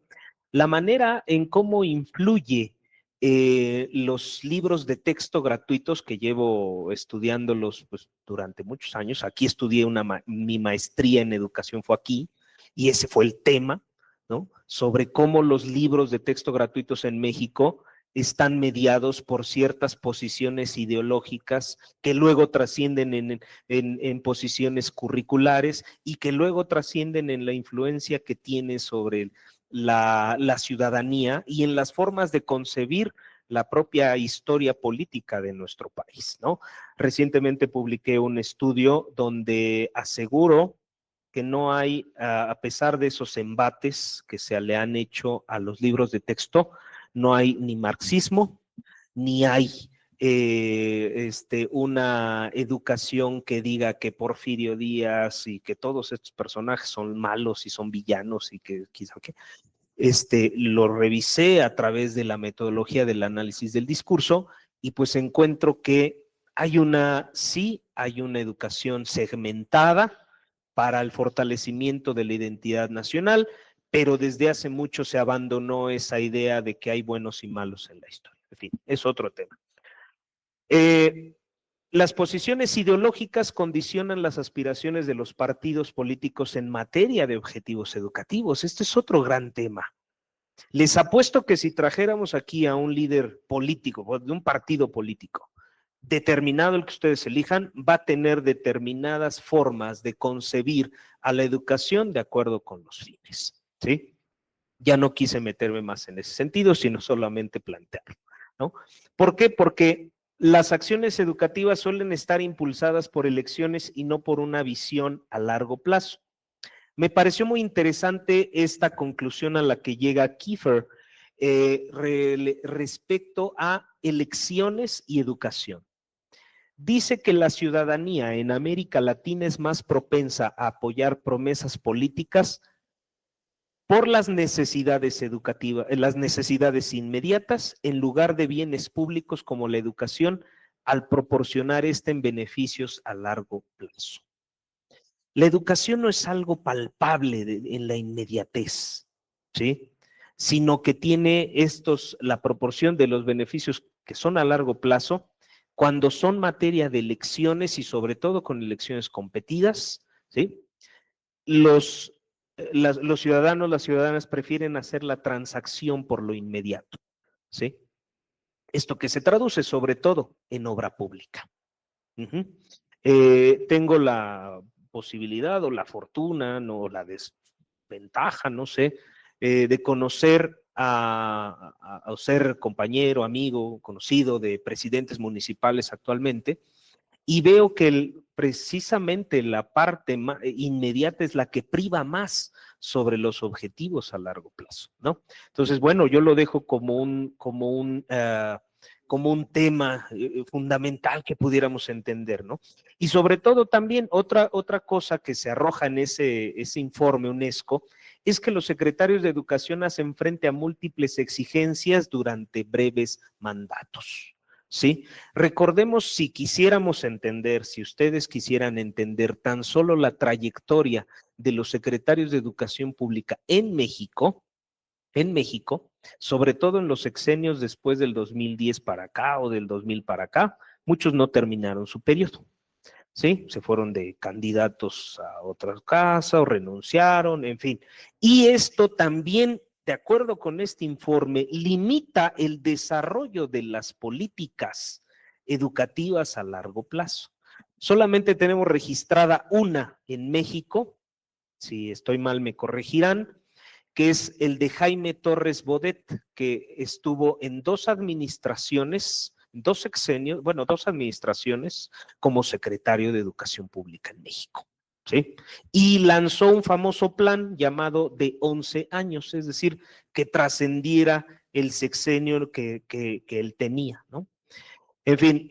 la manera en cómo influye los libros de texto gratuitos que llevo estudiándolos pues, durante muchos años. Aquí estudié mi maestría en educación, fue aquí, y ese fue el tema, ¿no?, sobre cómo los libros de texto gratuitos en México están mediados por ciertas posiciones ideológicas que luego trascienden en posiciones curriculares y que luego trascienden en la influencia que tiene sobre la ciudadanía y en las formas de concebir la propia historia política de nuestro país, ¿no? Recientemente publiqué un estudio donde aseguro que no hay, a pesar de esos embates que se le han hecho a los libros de texto, no hay ni marxismo, ni hay una educación que diga que Porfirio Díaz y que todos estos personajes son malos y son villanos y que quizá que lo revisé a través de la metodología del análisis del discurso y pues encuentro que hay una educación segmentada para el fortalecimiento de la identidad nacional, pero desde hace mucho se abandonó esa idea de que hay buenos y malos en la historia. En fin, es otro tema. Las posiciones ideológicas condicionan las aspiraciones de los partidos políticos en materia de objetivos educativos. Este es otro gran tema. Les apuesto que si trajéramos aquí a un líder político, de un partido político, determinado el que ustedes elijan, va a tener determinadas formas de concebir a la educación de acuerdo con los fines, ¿sí? Ya no quise meterme más en ese sentido, sino solamente plantearlo, ¿no? ¿Por qué? Porque las acciones educativas suelen estar impulsadas por elecciones y no por una visión a largo plazo. Me pareció muy interesante esta conclusión a la que llega Kiefer respecto a elecciones y educación. Dice que la ciudadanía en América Latina es más propensa a apoyar promesas políticas por las necesidades educativas, las necesidades inmediatas, en lugar de bienes públicos como la educación, al proporcionar en beneficios a largo plazo. La educación no es algo palpable en la inmediatez, ¿sí?, sino que tiene la proporción de los beneficios que son a largo plazo cuando son materia de elecciones y sobre todo con elecciones competidas, ¿sí? Los ciudadanos, las ciudadanas prefieren hacer la transacción por lo inmediato, ¿sí? Esto que se traduce sobre todo en obra pública. Tengo la posibilidad o la fortuna, no, la desventaja, no sé, de conocer o ser compañero, amigo, conocido de presidentes municipales actualmente, y veo que precisamente la parte inmediata es la que priva más sobre los objetivos a largo plazo, ¿no? Entonces, bueno, yo lo dejo como un tema fundamental que pudiéramos entender, ¿no? Y sobre todo también otra cosa que se arroja en ese informe UNESCO es que los secretarios de educación hacen frente a múltiples exigencias durante breves mandatos, ¿sí? Recordemos, si quisiéramos entender, si ustedes quisieran entender tan solo la trayectoria de los secretarios de educación pública en México, sobre todo en los sexenios después del 2010 para acá o del 2000 para acá, muchos no terminaron su periodo, ¿sí? Se fueron de candidatos a otra casa o renunciaron, en fin. Y esto también, de acuerdo con este informe, limita el desarrollo de las políticas educativas a largo plazo. Solamente tenemos registrada una en México, si estoy mal me corregirán, que es el de Jaime Torres Bodet, que estuvo en dos administraciones como secretario de Educación Pública en México, ¿sí? Y lanzó un famoso plan llamado de 11 años, es decir, que trascendiera el sexenio que él tenía, ¿no? En fin,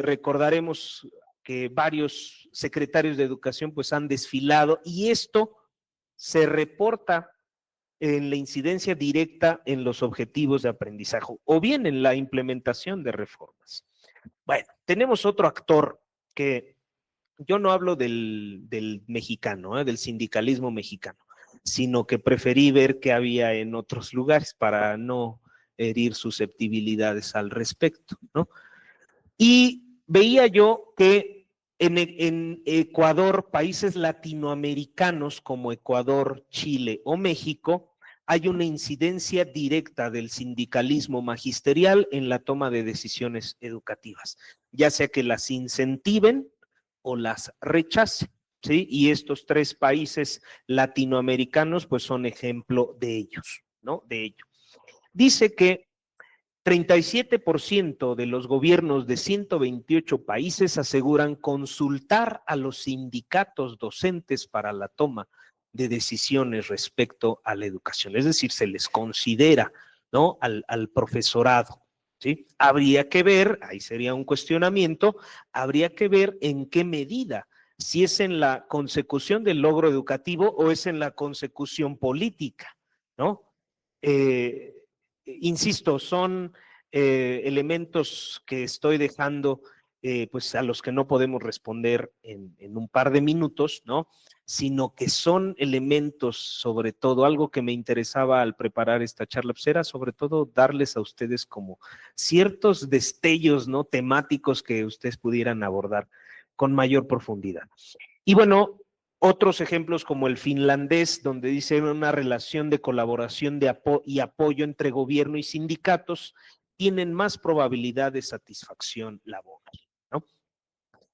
recordaremos que varios secretarios de educación pues han desfilado y esto se reporta en la incidencia directa en los objetivos de aprendizaje o bien en la implementación de reformas. Bueno, tenemos otro actor que yo no hablo del mexicano, del sindicalismo mexicano, sino que preferí ver qué había en otros lugares para no herir susceptibilidades al respecto, ¿no? Y veía yo que en Ecuador, países latinoamericanos como Ecuador, Chile o México, hay una incidencia directa del sindicalismo magisterial en la toma de decisiones educativas, ya sea que las incentiven o las rechacen, ¿sí? Y estos tres países latinoamericanos pues son ejemplo de ellos, ¿no? De ello. Dice que 37% de los gobiernos de 128 países aseguran consultar a los sindicatos docentes para la toma de decisiones respecto a la educación. Es decir, se les considera, ¿no?, al profesorado, ¿sí? Habría que ver, ahí sería un cuestionamiento, habría que ver en qué medida, si es en la consecución del logro educativo o es en la consecución política, ¿no? Insisto, son elementos que estoy dejando pues a los que no podemos responder en un par de minutos, ¿no? Sino que son elementos, sobre todo, algo que me interesaba al preparar esta charla, pues era sobre todo darles a ustedes como ciertos destellos, ¿no?, temáticos que ustedes pudieran abordar con mayor profundidad. Y bueno, otros ejemplos como el finlandés, donde dice una relación de colaboración y apoyo entre gobierno y sindicatos, tienen más probabilidad de satisfacción laboral, ¿no?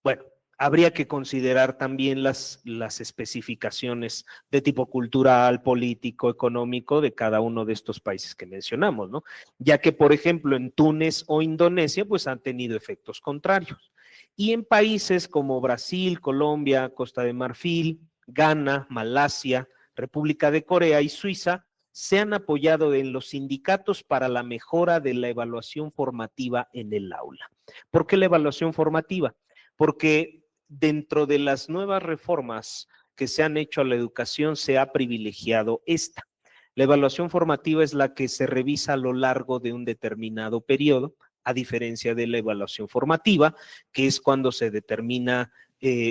Bueno, habría que considerar también las especificaciones de tipo cultural, político, económico de cada uno de estos países que mencionamos, ¿no? Ya que, por ejemplo, en Túnez o Indonesia, pues han tenido efectos contrarios. Y en países como Brasil, Colombia, Costa de Marfil, Ghana, Malasia, República de Corea y Suiza, se han apoyado en los sindicatos para la mejora de la evaluación formativa en el aula. ¿Por qué la evaluación formativa? Porque dentro de las nuevas reformas que se han hecho a la educación se ha privilegiado esta. La evaluación formativa es la que se revisa a lo largo de un determinado periodo, a diferencia de la evaluación formativa, que es cuando se determina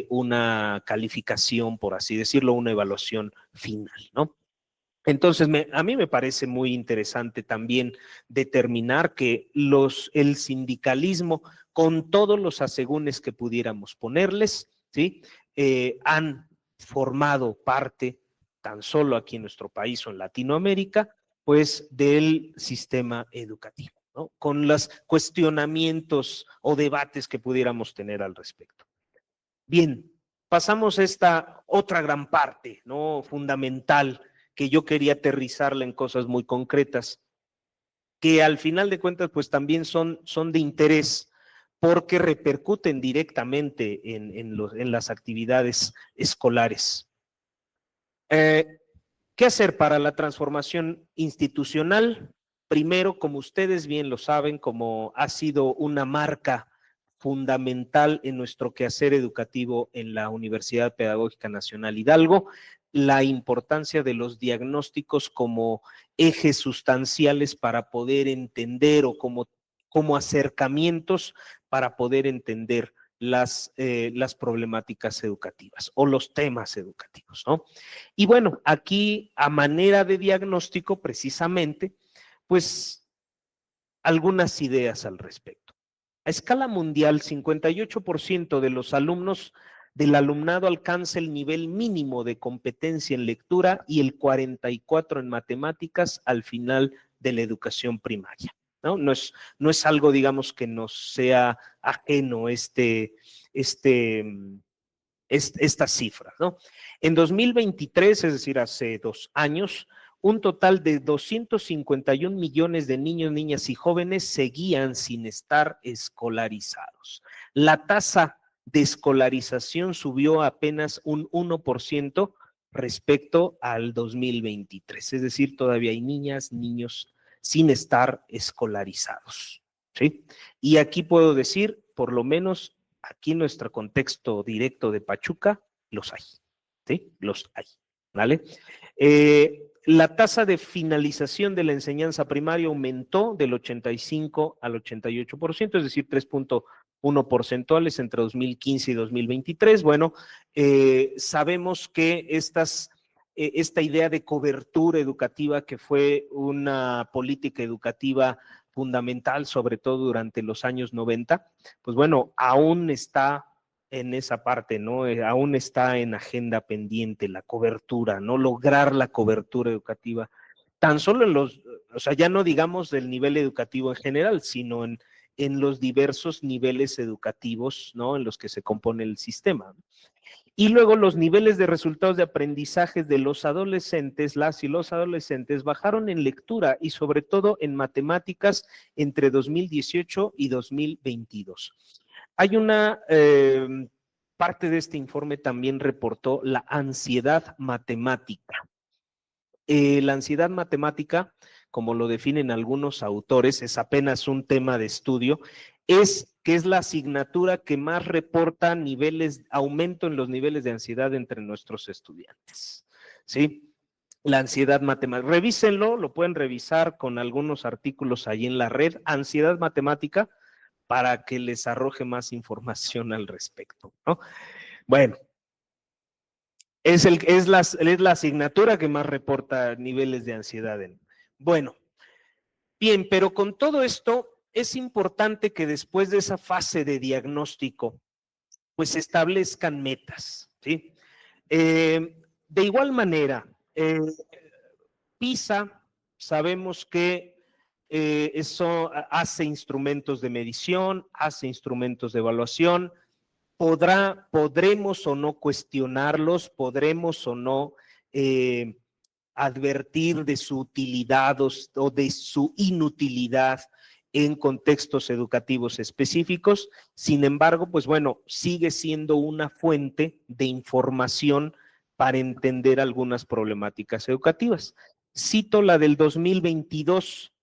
una calificación, por así decirlo, una evaluación final, ¿no? Entonces, a mí me parece muy interesante también determinar que el sindicalismo, con todos los asegúnes que pudiéramos ponerles, ¿sí?, han formado parte, tan solo aquí en nuestro país o en Latinoamérica, pues del sistema educativo, ¿no?, con los cuestionamientos o debates que pudiéramos tener al respecto. Bien, pasamos a esta otra gran parte, ¿no?, fundamental, que yo quería aterrizarla en cosas muy concretas, que al final de cuentas pues también son de interés porque repercuten directamente en las actividades escolares. ¿Qué hacer para la transformación institucional? Primero, como ustedes bien lo saben, como ha sido una marca fundamental en nuestro quehacer educativo en la Universidad Pedagógica Nacional Hidalgo, la importancia de los diagnósticos como ejes sustanciales para poder entender o como acercamientos para poder entender las problemáticas educativas o los temas educativos, ¿no? Y bueno, aquí a manera de diagnóstico precisamente, pues algunas ideas al respecto. A escala mundial, 58% de los alumnos del alumnado alcanza el nivel mínimo de competencia en lectura y el 44% en matemáticas al final de la educación primaria, ¿no? No es algo, digamos, que nos sea ajeno estas cifras, ¿no? En 2023, es decir, hace 2 años, un total de 251 millones de niños, niñas y jóvenes seguían sin estar escolarizados. La tasa de escolarización subió apenas un 1% respecto al 2023, es decir, todavía hay niñas, niños sin estar escolarizados, ¿sí? Y aquí puedo decir, por lo menos aquí en nuestro contexto directo de Pachuca, los hay, ¿sí? Los hay, ¿vale? La tasa de finalización de la enseñanza primaria aumentó del 85 al 88%, es decir, 3.1 porcentuales entre 2015 y 2023. Bueno, sabemos que esta idea de cobertura educativa, que fue una política educativa fundamental, sobre todo durante los años 90, pues bueno, aún está en esa parte, ¿no? Aún está en agenda pendiente la cobertura, ¿no? Lograr la cobertura educativa, tan solo o sea, ya no digamos del nivel educativo en general, sino en los diversos niveles educativos, ¿no? En los que se compone el sistema. Y luego los niveles de resultados de aprendizaje de los adolescentes, las y los adolescentes, bajaron en lectura y sobre todo en matemáticas entre 2018 y 2022. Hay una parte de este informe también reportó la ansiedad matemática. La ansiedad matemática, como lo definen algunos autores, es apenas un tema de estudio, que es la asignatura que más reporta aumento en los niveles de ansiedad entre nuestros estudiantes, ¿sí? La ansiedad matemática, revísenlo, lo pueden revisar con algunos artículos ahí en la red, ansiedad matemática, para que les arroje más información al respecto, ¿no? Bueno, es la asignatura que más reporta niveles de ansiedad. Bueno, bien, pero con todo esto es importante que después de esa fase de diagnóstico, pues se establezcan metas, ¿sí? De igual manera, PISA, sabemos que eso hace instrumentos de medición, hace instrumentos de evaluación, podremos o no cuestionarlos, podremos o no advertir de su utilidad o de su inutilidad en contextos educativos específicos. Sin embargo, pues bueno, sigue siendo una fuente de información para entender algunas problemáticas educativas. Cito la del 2022,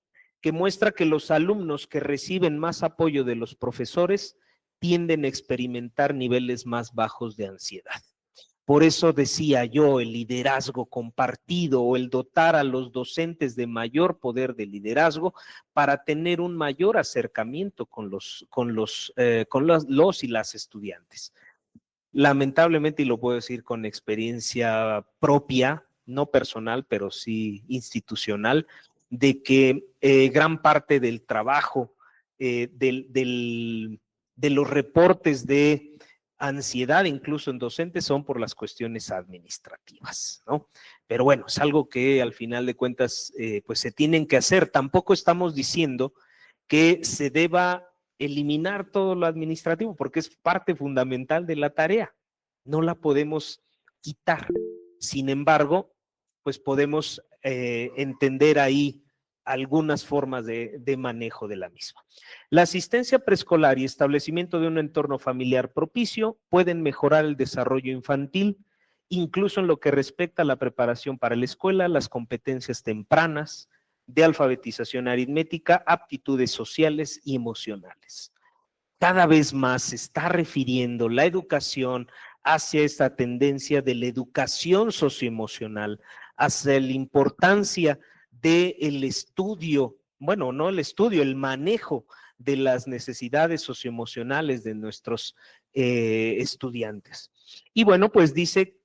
que muestra que los alumnos que reciben más apoyo de los profesores tienden a experimentar niveles más bajos de ansiedad. Por eso decía yo, el liderazgo compartido o el dotar a los docentes de mayor poder de liderazgo para tener un mayor acercamiento con los y las estudiantes. Lamentablemente, y lo puedo decir con experiencia propia, no personal, pero sí institucional, de que gran parte del trabajo de los reportes de ansiedad, incluso en docentes, son por las cuestiones administrativas, ¿no? Pero bueno, es algo que al final de cuentas, pues se tienen que hacer. Tampoco estamos diciendo que se deba eliminar todo lo administrativo, porque es parte fundamental de la tarea. No la podemos quitar. Sin embargo, pues podemos entender ahí algunas formas de manejo de la misma. La asistencia preescolar y establecimiento de un entorno familiar propicio pueden mejorar el desarrollo infantil, incluso en lo que respecta a la preparación para la escuela, las competencias tempranas de alfabetización aritmética, aptitudes sociales y emocionales. Cada vez más se está refiriendo la educación hacia esta tendencia de la educación socioemocional, hacia la importancia del estudio, bueno, no el estudio, el manejo de las necesidades socioemocionales de nuestros estudiantes. Y bueno, pues dice,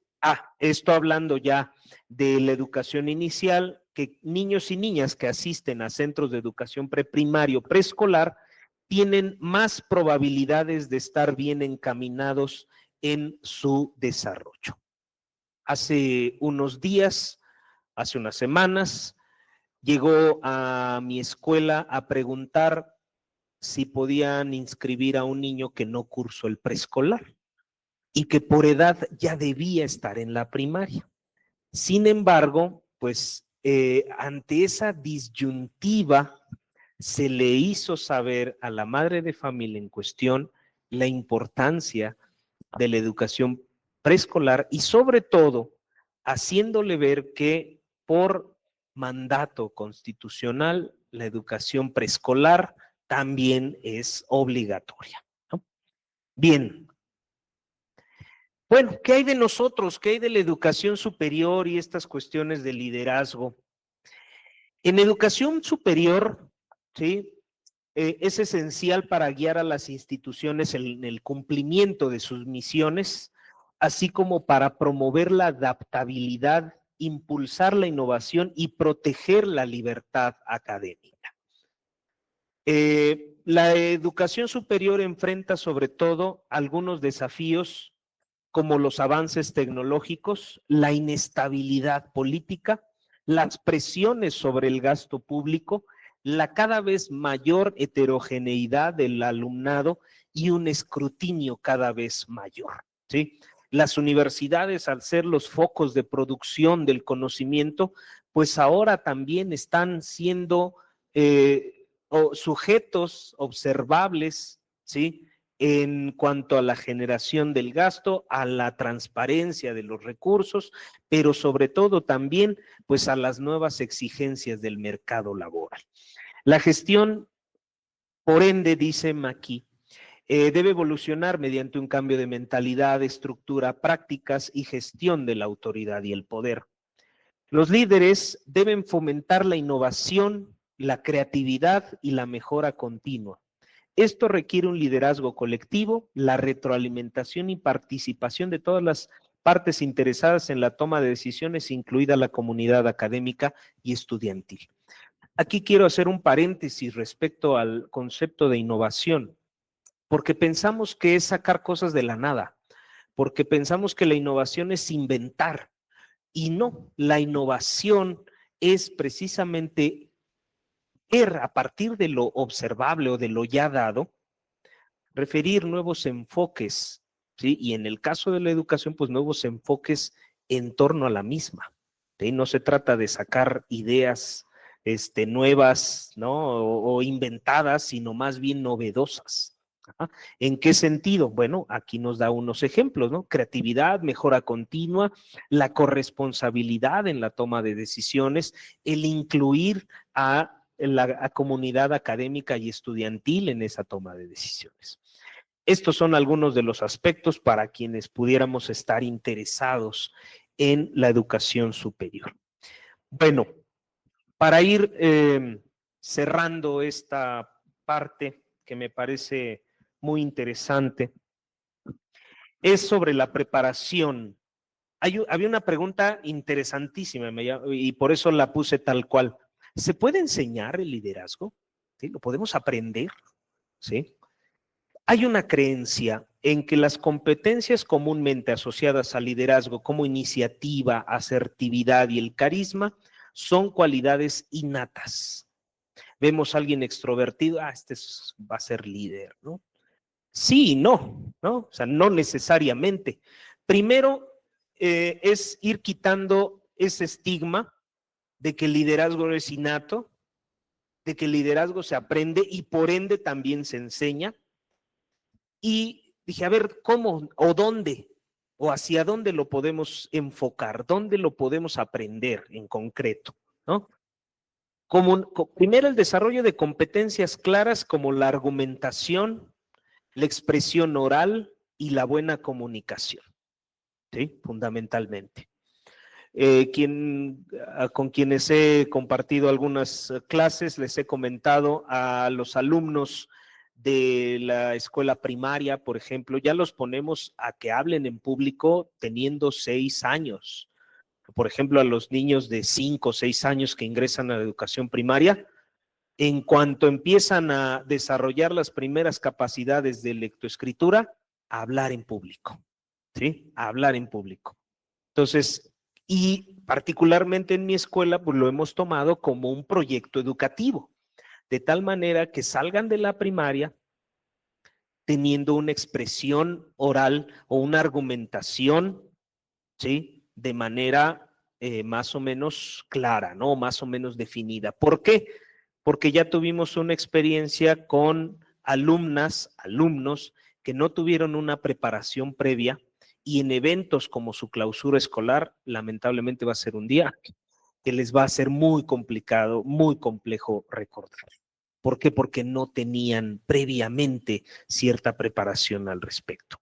esto hablando ya de la educación inicial, que niños y niñas que asisten a centros de educación preprimario, preescolar, tienen más probabilidades de estar bien encaminados en su desarrollo. Hace unos días, hace unas semanas, llegó a mi escuela a preguntar si podían inscribir a un niño que no cursó el preescolar y que por edad ya debía estar en la primaria. Sin embargo, pues ante esa disyuntiva se le hizo saber a la madre de familia en cuestión la importancia de la educación preescolar y sobre todo haciéndole ver que por mandato constitucional la educación preescolar también es obligatoria, ¿no? Bien. Bueno, ¿qué hay de nosotros? ¿Qué hay de la educación superior y estas cuestiones de liderazgo? En educación superior, ¿sí? Es esencial para guiar a las instituciones en el cumplimiento de sus misiones, así como para promover la adaptabilidad, impulsar la innovación y proteger la libertad académica. La educación superior enfrenta sobre todo algunos desafíos como los avances tecnológicos, la inestabilidad política, las presiones sobre el gasto público, la cada vez mayor heterogeneidad del alumnado y un escrutinio cada vez mayor, ¿sí? Las universidades, al ser los focos de producción del conocimiento, pues ahora también están siendo sujetos observables, ¿sí? En cuanto a la generación del gasto, a la transparencia de los recursos, pero sobre todo también pues a las nuevas exigencias del mercado laboral. La gestión, por ende, dice Maki, debe evolucionar mediante un cambio de mentalidad, estructura, prácticas y gestión de la autoridad y el poder. Los líderes deben fomentar la innovación, la creatividad y la mejora continua. Esto requiere un liderazgo colectivo, la retroalimentación y participación de todas las partes interesadas en la toma de decisiones, incluida la comunidad académica y estudiantil. Aquí quiero hacer un paréntesis respecto al concepto de innovación, porque pensamos que es sacar cosas de la nada, porque pensamos que la innovación es inventar, y no, la innovación es precisamente a partir de lo observable o de lo ya dado, referir nuevos enfoques, ¿sí? Y en el caso de la educación, pues nuevos enfoques en torno a la misma, ¿sí? No se trata de sacar ideas nuevas, ¿no? O inventadas, sino más bien novedosas. Ajá. ¿En qué sentido? Bueno, aquí nos da unos ejemplos, ¿no? Creatividad, mejora continua, la corresponsabilidad en la toma de decisiones, el incluir a la comunidad académica y estudiantil en esa toma de decisiones. Estos son algunos de los aspectos para quienes pudiéramos estar interesados en la educación superior. Bueno, para ir cerrando esta parte que me parece muy interesante, es sobre la preparación. Había una pregunta interesantísima y por eso la puse tal cual. ¿Se puede enseñar el liderazgo? ¿Sí? ¿Lo podemos aprender? ¿Sí? Hay una creencia en que las competencias comúnmente asociadas al liderazgo como iniciativa, asertividad y el carisma son cualidades innatas. Vemos a alguien extrovertido, va a ser líder, ¿no? Sí y no, ¿no? O sea, no necesariamente. Primero, es ir quitando ese estigma de que el liderazgo es innato, de que el liderazgo se aprende y por ende también se enseña. Y dije, a ver, ¿cómo o dónde o hacia dónde lo podemos enfocar? ¿Dónde lo podemos aprender en concreto? ¿No? Primero, el desarrollo de competencias claras como la argumentación, la expresión oral y la buena comunicación, ¿sí? Fundamentalmente. Con quienes he compartido algunas clases, les he comentado a los alumnos de la escuela primaria, por ejemplo, ya los ponemos a que hablen en público teniendo 6 años. Por ejemplo, a los niños de 5 o 6 años que ingresan a la educación primaria, en cuanto empiezan a desarrollar las primeras capacidades de lectoescritura, a hablar en público, ¿sí? A hablar en público. Entonces, y particularmente en mi escuela, pues lo hemos tomado como un proyecto educativo, de tal manera que salgan de la primaria teniendo una expresión oral o una argumentación, ¿sí? De manera más o menos clara, ¿no? Más o menos definida. ¿Por qué? Porque ya tuvimos una experiencia con alumnos que no tuvieron una preparación previa y en eventos como su clausura escolar, lamentablemente va a ser un día que les va a ser muy complicado, muy complejo recordar. ¿Por qué? Porque no tenían previamente cierta preparación al respecto.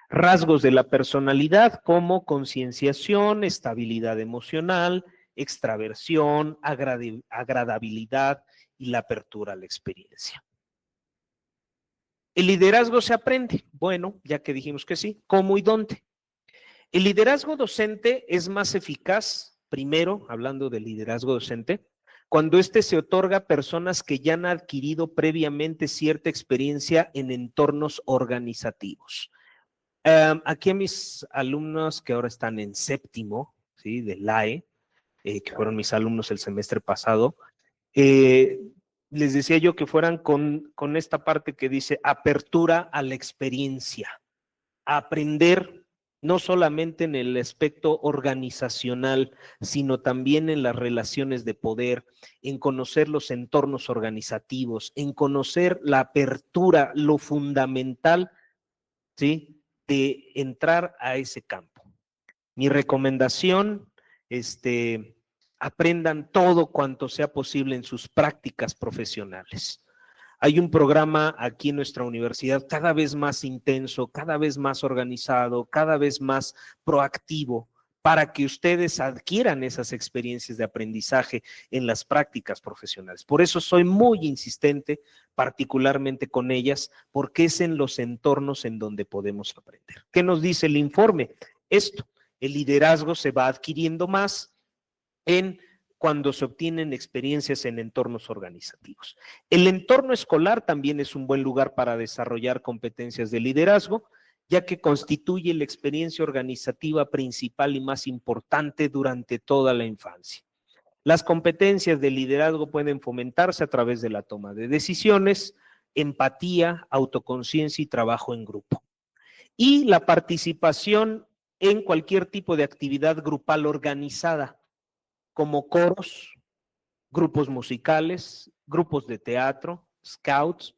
Rasgos de la personalidad como concienciación, estabilidad emocional, extraversión, agradabilidad y la apertura a la experiencia. ¿El liderazgo se aprende? Bueno, ya que dijimos que sí, ¿cómo y dónde? El liderazgo docente es más eficaz, primero, hablando del liderazgo docente, cuando éste se otorga a personas que ya han adquirido previamente cierta experiencia en entornos organizativos. Aquí a mis alumnos que ahora están en séptimo, ¿sí? De LAE, que fueron mis alumnos el semestre pasado, les decía yo que fueran con esta parte que dice apertura a la experiencia, a aprender no solamente en el aspecto organizacional, sino también en las relaciones de poder, en conocer los entornos organizativos, en conocer la apertura, lo fundamental, ¿sí? De entrar a ese campo. Mi recomendación, aprendan todo cuanto sea posible en sus prácticas profesionales. Hay un programa aquí en nuestra universidad cada vez más intenso, cada vez más organizado, cada vez más proactivo para que ustedes adquieran esas experiencias de aprendizaje en las prácticas profesionales. Por eso soy muy insistente, particularmente con ellas, porque es en los entornos en donde podemos aprender. ¿Qué nos dice el informe? Esto, el liderazgo se va adquiriendo más cuando se obtienen experiencias en entornos organizativos. El entorno escolar también es un buen lugar para desarrollar competencias de liderazgo, ya que constituye la experiencia organizativa principal y más importante durante toda la infancia. Las competencias de liderazgo pueden fomentarse a través de la toma de decisiones, empatía, autoconciencia y trabajo en grupo. Y la participación en cualquier tipo de actividad grupal organizada, como coros, grupos musicales, grupos de teatro, scouts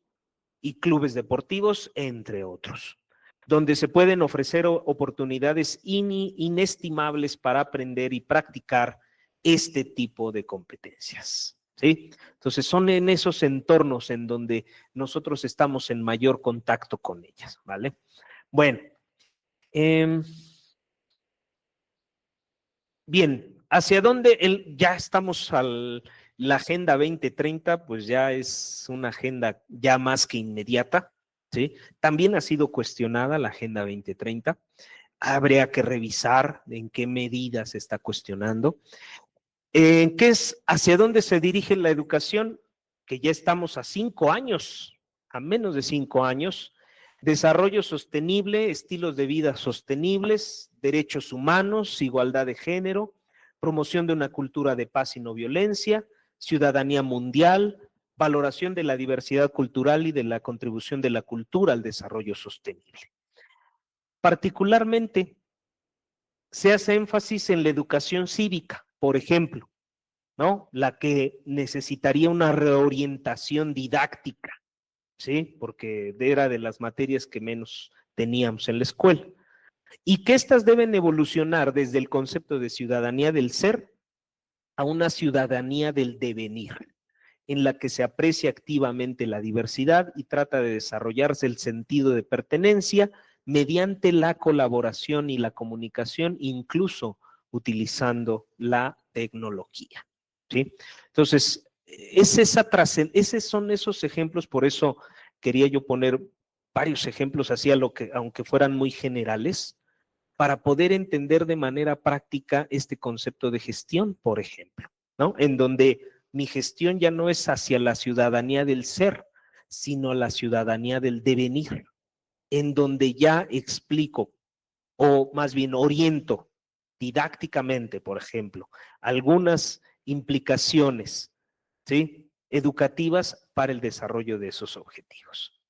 y clubes deportivos, entre otros, donde se pueden ofrecer oportunidades inestimables para aprender y practicar este tipo de competencias, ¿sí? Entonces son en esos entornos en donde nosotros estamos en mayor contacto con ellas, ¿vale? Bueno, bien, ¿hacia dónde? Ya estamos la Agenda 2030, pues ya es una agenda ya más que inmediata, ¿sí? También ha sido cuestionada la Agenda 2030. Habría que revisar en qué medida se está cuestionando. ¿Hacia dónde se dirige la educación? Que ya estamos a 5 años, a menos de 5 años. Desarrollo sostenible, estilos de vida sostenibles, derechos humanos, igualdad de género, promoción de una cultura de paz y no violencia, ciudadanía mundial, valoración de la diversidad cultural y de la contribución de la cultura al desarrollo sostenible. Particularmente, se hace énfasis en la educación cívica, por ejemplo, ¿no? La que necesitaría una reorientación didáctica, ¿sí? Porque era de las materias que menos teníamos en la escuela. Y que estas deben evolucionar desde el concepto de ciudadanía del ser a una ciudadanía del devenir, en la que se aprecia activamente la diversidad y trata de desarrollarse el sentido de pertenencia mediante la colaboración y la comunicación, incluso utilizando la tecnología, ¿sí? Entonces, esos son esos ejemplos, por eso quería yo poner varios ejemplos así, aunque fueran muy generales, para poder entender de manera práctica este concepto de gestión, por ejemplo, ¿no? En donde mi gestión ya no es hacia la ciudadanía del ser, sino la ciudadanía del devenir, en donde ya explico, o más bien oriento didácticamente, por ejemplo, algunas implicaciones, ¿sí?, educativas para el desarrollo de esos objetivos.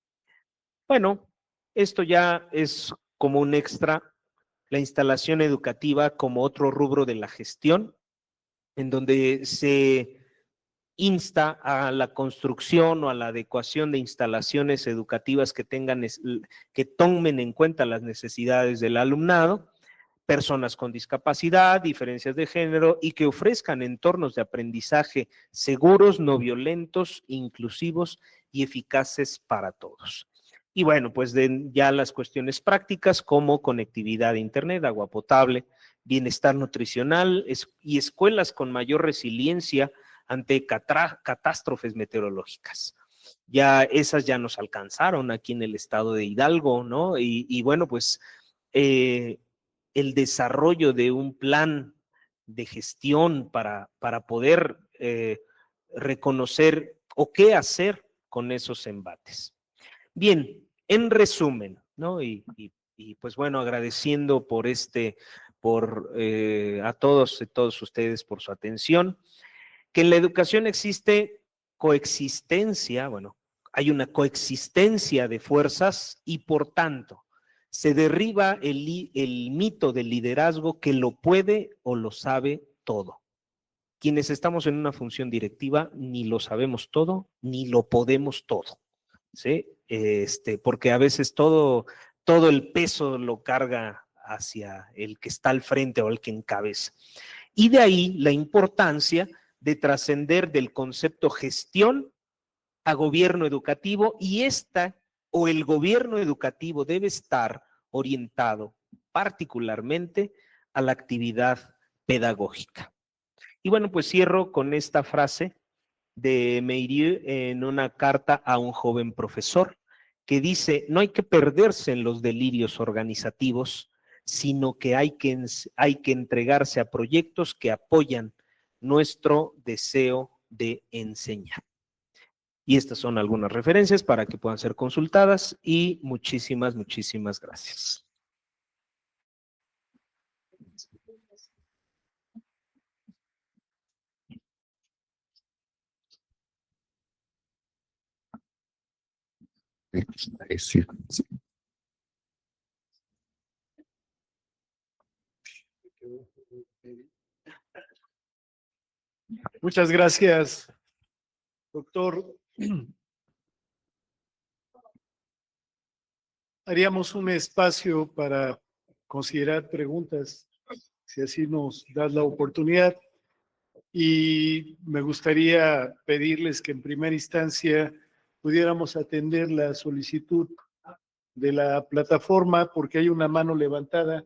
Bueno, esto ya es como un extra, la instalación educativa como otro rubro de la gestión, en donde se insta a la construcción o a la adecuación de instalaciones educativas que tomen en cuenta las necesidades del alumnado, personas con discapacidad, diferencias de género y que ofrezcan entornos de aprendizaje seguros, no violentos, inclusivos y eficaces para todos. Y bueno, pues ya las cuestiones prácticas como conectividad a internet, agua potable, bienestar nutricional y escuelas con mayor resiliencia ante catástrofes meteorológicas. Ya esas ya nos alcanzaron aquí en el estado de Hidalgo, ¿no? Y bueno, pues el desarrollo de un plan de gestión para poder reconocer o qué hacer con esos embates. Bien, en resumen, ¿no? Y pues bueno, agradeciendo a todos ustedes por su atención, que en la educación existe coexistencia, bueno, hay una coexistencia de fuerzas y por tanto se derriba el mito del liderazgo que lo puede o lo sabe todo. Quienes estamos en una función directiva ni lo sabemos todo, ni lo podemos todo, ¿sí? Porque a veces todo el peso lo carga hacia el que está al frente o el que encabeza. Y de ahí la importancia de trascender del concepto gestión a gobierno educativo, y el gobierno educativo debe estar orientado particularmente a la actividad pedagógica. Y bueno, pues cierro con esta frase de Meirieu en una carta a un joven profesor que dice: no hay que perderse en los delirios organizativos, sino que hay que entregarse a proyectos que apoyan nuestro deseo de enseñar. Y estas son algunas referencias para que puedan ser consultadas y muchísimas gracias. Muchas gracias, doctor. Haríamos un espacio para considerar preguntas, si así nos das la oportunidad. Y me gustaría pedirles que en primera instancia pudiéramos atender la solicitud de la plataforma, porque hay una mano levantada.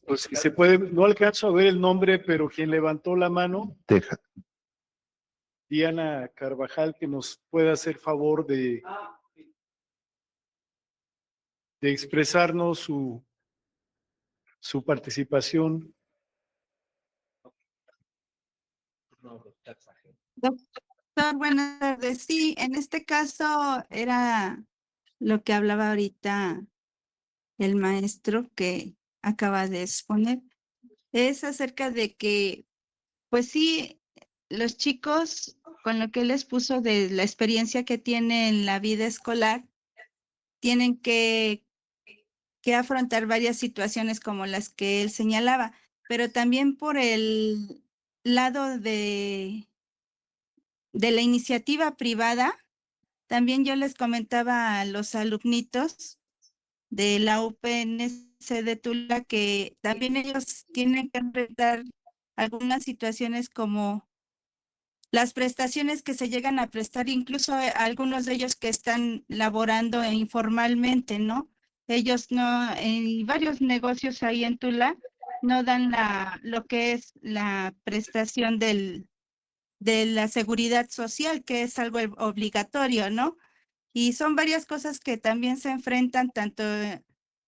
Pues si se puede, no alcanzo a ver el nombre, pero quien levantó la mano, Diana Carvajal, que nos pueda hacer favor de expresarnos su participación. Doctor, buenas tardes. Sí, en este caso era lo que hablaba ahorita el maestro que acaba de exponer. Es acerca de que, pues sí, los chicos, con lo que él les puso de la experiencia que tienen en la vida escolar, tienen que que afrontar varias situaciones como las que él señalaba, pero también por el lado de la iniciativa privada, también yo les comentaba a los alumnitos de la UPNC de Tula que también ellos tienen que enfrentar algunas situaciones como las prestaciones que se llegan a prestar, incluso algunos de ellos que están laborando informalmente, ¿no? Ellos no, en varios negocios ahí en Tula, no dan lo que es la prestación de la seguridad social, que es algo obligatorio, ¿no? Y son varias cosas que también se enfrentan, tanto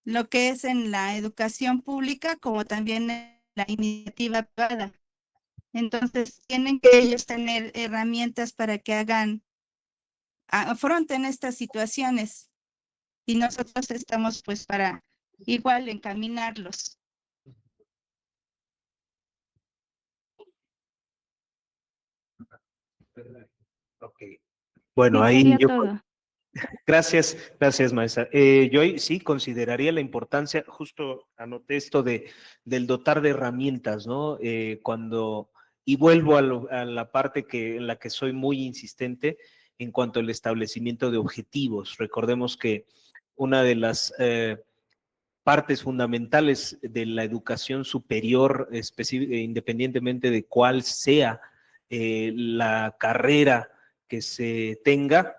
lo que es en la educación pública como también en la iniciativa privada. Entonces, tienen que ellos tener herramientas para que afronten estas situaciones. Y nosotros estamos pues para igual encaminarlos. Ok. Bueno, Sí, ahí sería yo todo. gracias, gracias, maestra. Yo ahí sí consideraría la importancia, justo anoté esto del dotar de herramientas, ¿no? Y vuelvo a la parte en la que soy muy insistente en cuanto al establecimiento de objetivos. Recordemos que una de las partes fundamentales de la educación superior, independientemente de cuál sea la carrera que se tenga,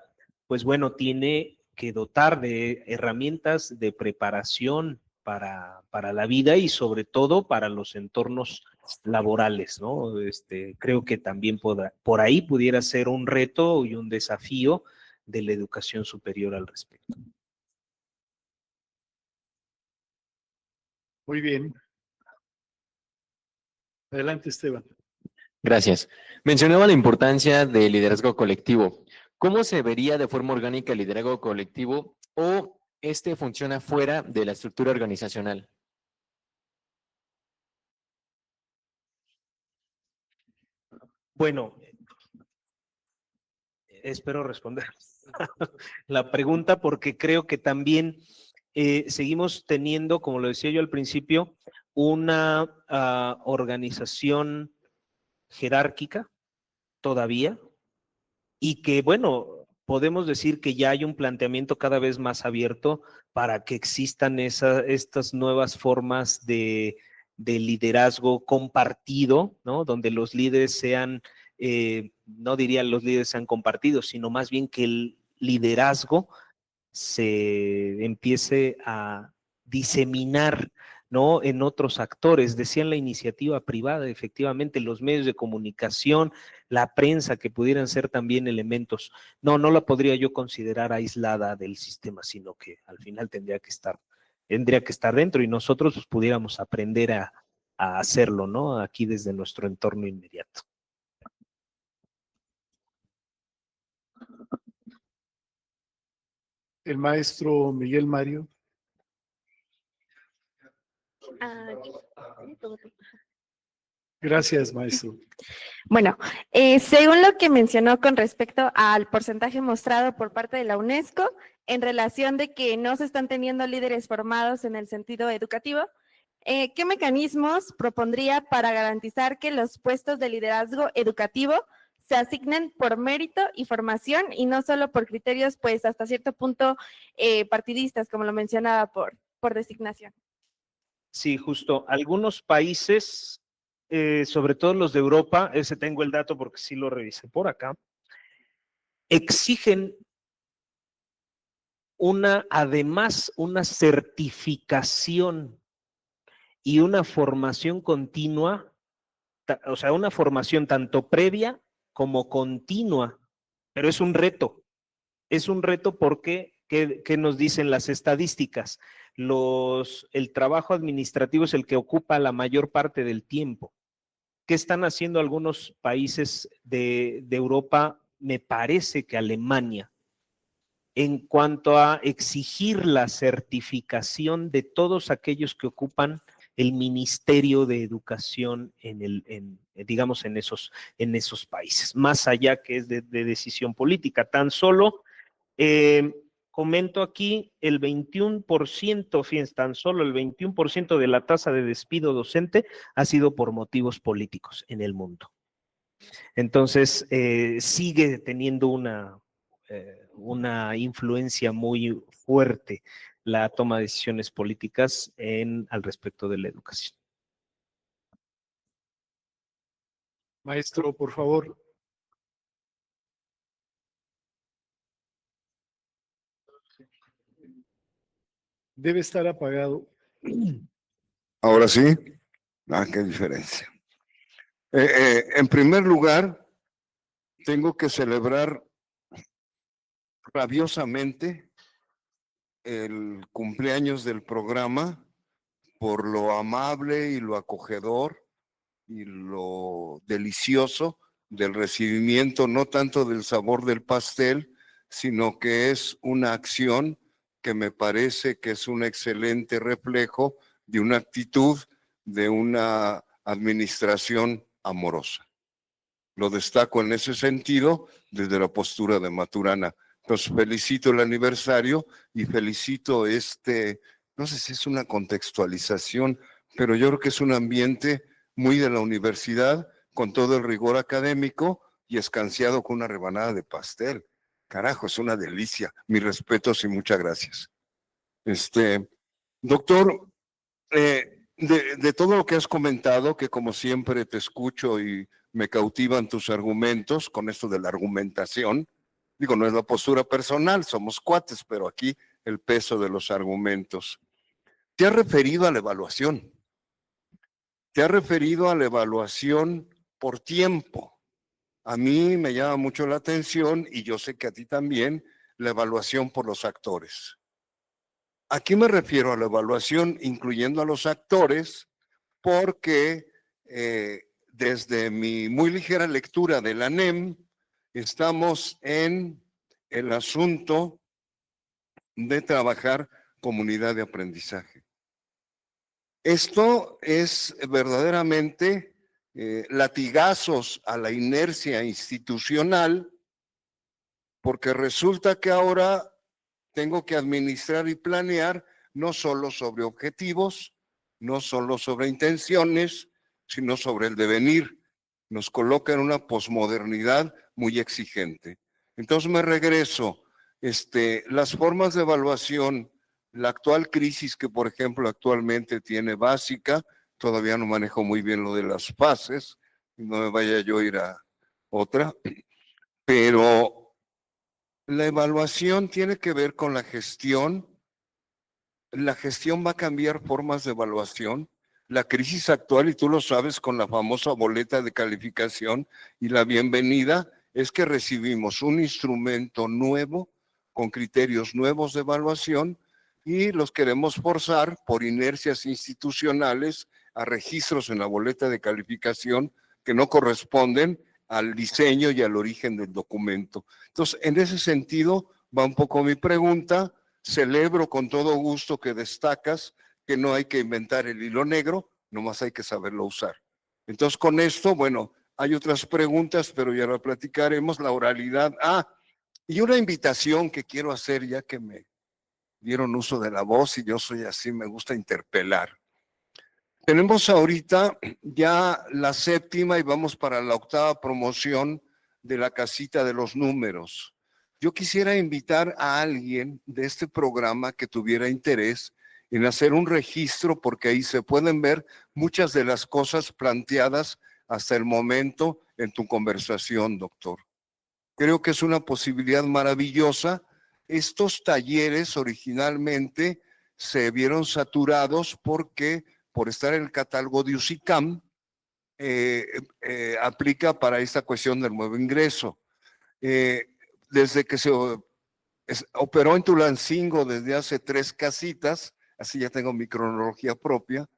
pues bueno, tiene que dotar de herramientas de preparación para la vida y sobre todo para los entornos laborales, ¿no? Creo que también por ahí pudiera ser un reto y un desafío de la educación superior al respecto. Muy bien. Adelante, Esteban. Gracias. Mencionaba la importancia del liderazgo colectivo. ¿Cómo se vería de forma orgánica el liderazgo colectivo o este funciona fuera de la estructura organizacional? Bueno, espero responder la pregunta porque creo que también seguimos teniendo, como lo decía yo al principio, una organización jerárquica todavía y que, bueno, podemos decir que ya hay un planteamiento cada vez más abierto para que existan estas nuevas formas de liderazgo compartido, ¿no? Donde los líderes sean, no diría los líderes sean compartidos, sino más bien que el liderazgo se empiece a diseminar, ¿no? En otros actores. Decían la iniciativa privada, efectivamente, los medios de comunicación, la prensa, que pudieran ser también elementos. No la podría yo considerar aislada del sistema, sino que al final tendría que estar dentro y nosotros pues, pudiéramos aprender a hacerlo, ¿no? Aquí desde nuestro entorno inmediato. El maestro Miguel Mario. Gracias, maestro. Bueno, según lo que mencionó con respecto al porcentaje mostrado por parte de la UNESCO en relación de que no se están teniendo líderes formados en el sentido educativo, ¿qué mecanismos propondría para garantizar que los puestos de liderazgo educativo se asignen por mérito y formación y no solo por criterios, pues hasta cierto punto partidistas, como lo mencionaba, por designación? Sí, justo. Algunos países, sobre todo los de Europa, ese tengo el dato porque sí lo revisé por acá, exigen además una certificación y una formación continua, o sea, una formación tanto previa como continua, pero es un reto. Es un reto porque, ¿qué nos dicen las estadísticas? El trabajo administrativo es el que ocupa la mayor parte del tiempo. ¿Qué están haciendo algunos países de Europa? Me parece que Alemania, en cuanto a exigir la certificación de todos aquellos que ocupan el Ministerio de Educación digamos, en esos países, más allá que es de decisión política. Tan solo comento aquí, el 21%, fíjense, tan solo el 21% de la tasa de despido docente ha sido por motivos políticos en el mundo. Entonces, sigue teniendo una influencia muy fuerte la toma de decisiones políticas al respecto de la educación. Maestro, por favor. Debe estar apagado. Ahora sí. Qué diferencia. En primer lugar, tengo que celebrar rabiosamente el cumpleaños del programa por lo amable y lo acogedor y lo delicioso del recibimiento, no tanto del sabor del pastel, sino que es una acción que me parece que es un excelente reflejo de una actitud de una administración amorosa. Lo destaco en ese sentido desde la postura de Maturana. Entonces felicito el aniversario y felicito no sé si es una contextualización, pero yo creo que es un ambiente muy de la universidad, con todo el rigor académico y escanciado con una rebanada de pastel. Carajo, es una delicia. Mis respetos y muchas gracias. Doctor, de todo lo que has comentado, que como siempre te escucho y me cautivan tus argumentos con esto de la argumentación, digo, no es la postura personal, somos cuates, pero aquí el peso de los argumentos. Te has referido a la evaluación. Te has referido a la evaluación por tiempo. A mí me llama mucho la atención, y yo sé que a ti también, la evaluación por los actores. Aquí me refiero a la evaluación incluyendo a los actores, porque desde mi muy ligera lectura de la NEM, estamos en el asunto de trabajar comunidad de aprendizaje. Esto es verdaderamente latigazos a la inercia institucional, porque resulta que ahora tengo que administrar y planear no solo sobre objetivos, no solo sobre intenciones, sino sobre el devenir. Nos coloca en una posmodernidad muy exigente. Entonces me regreso, las formas de evaluación, la actual crisis que, por ejemplo, actualmente tiene básica, todavía no manejo muy bien lo de las fases, no me vaya yo a ir a otra, pero la evaluación tiene que ver con la gestión. La gestión va a cambiar formas de evaluación. La crisis actual, y tú lo sabes, con la famosa boleta de calificación y la bienvenida, es que recibimos un instrumento nuevo, con criterios nuevos de evaluación, y los queremos forzar por inercias institucionales a registros en la boleta de calificación que no corresponden al diseño y al origen del documento. Entonces, en ese sentido, va un poco mi pregunta. Celebro con todo gusto que destacas que no hay que inventar el hilo negro, nomás hay que saberlo usar. Entonces, con esto, bueno, hay otras preguntas, pero ya lo platicaremos, la oralidad. Y una invitación que quiero hacer, ya que me dieron uso de la voz y yo soy así, me gusta interpelar. Tenemos ahorita ya la 7ª y vamos para la 8ª promoción de la casita de los números. Yo quisiera invitar a alguien de este programa que tuviera interés en hacer un registro, porque ahí se pueden ver muchas de las cosas planteadas hasta el momento en tu conversación, doctor. Creo que es una posibilidad maravillosa. Estos talleres originalmente se vieron saturados porque, por estar en el catálogo de UCICAM, aplica para esta cuestión del nuevo ingreso. Desde que se operó en Tulancingo desde hace 3 casitas, así ya tengo mi cronología propia,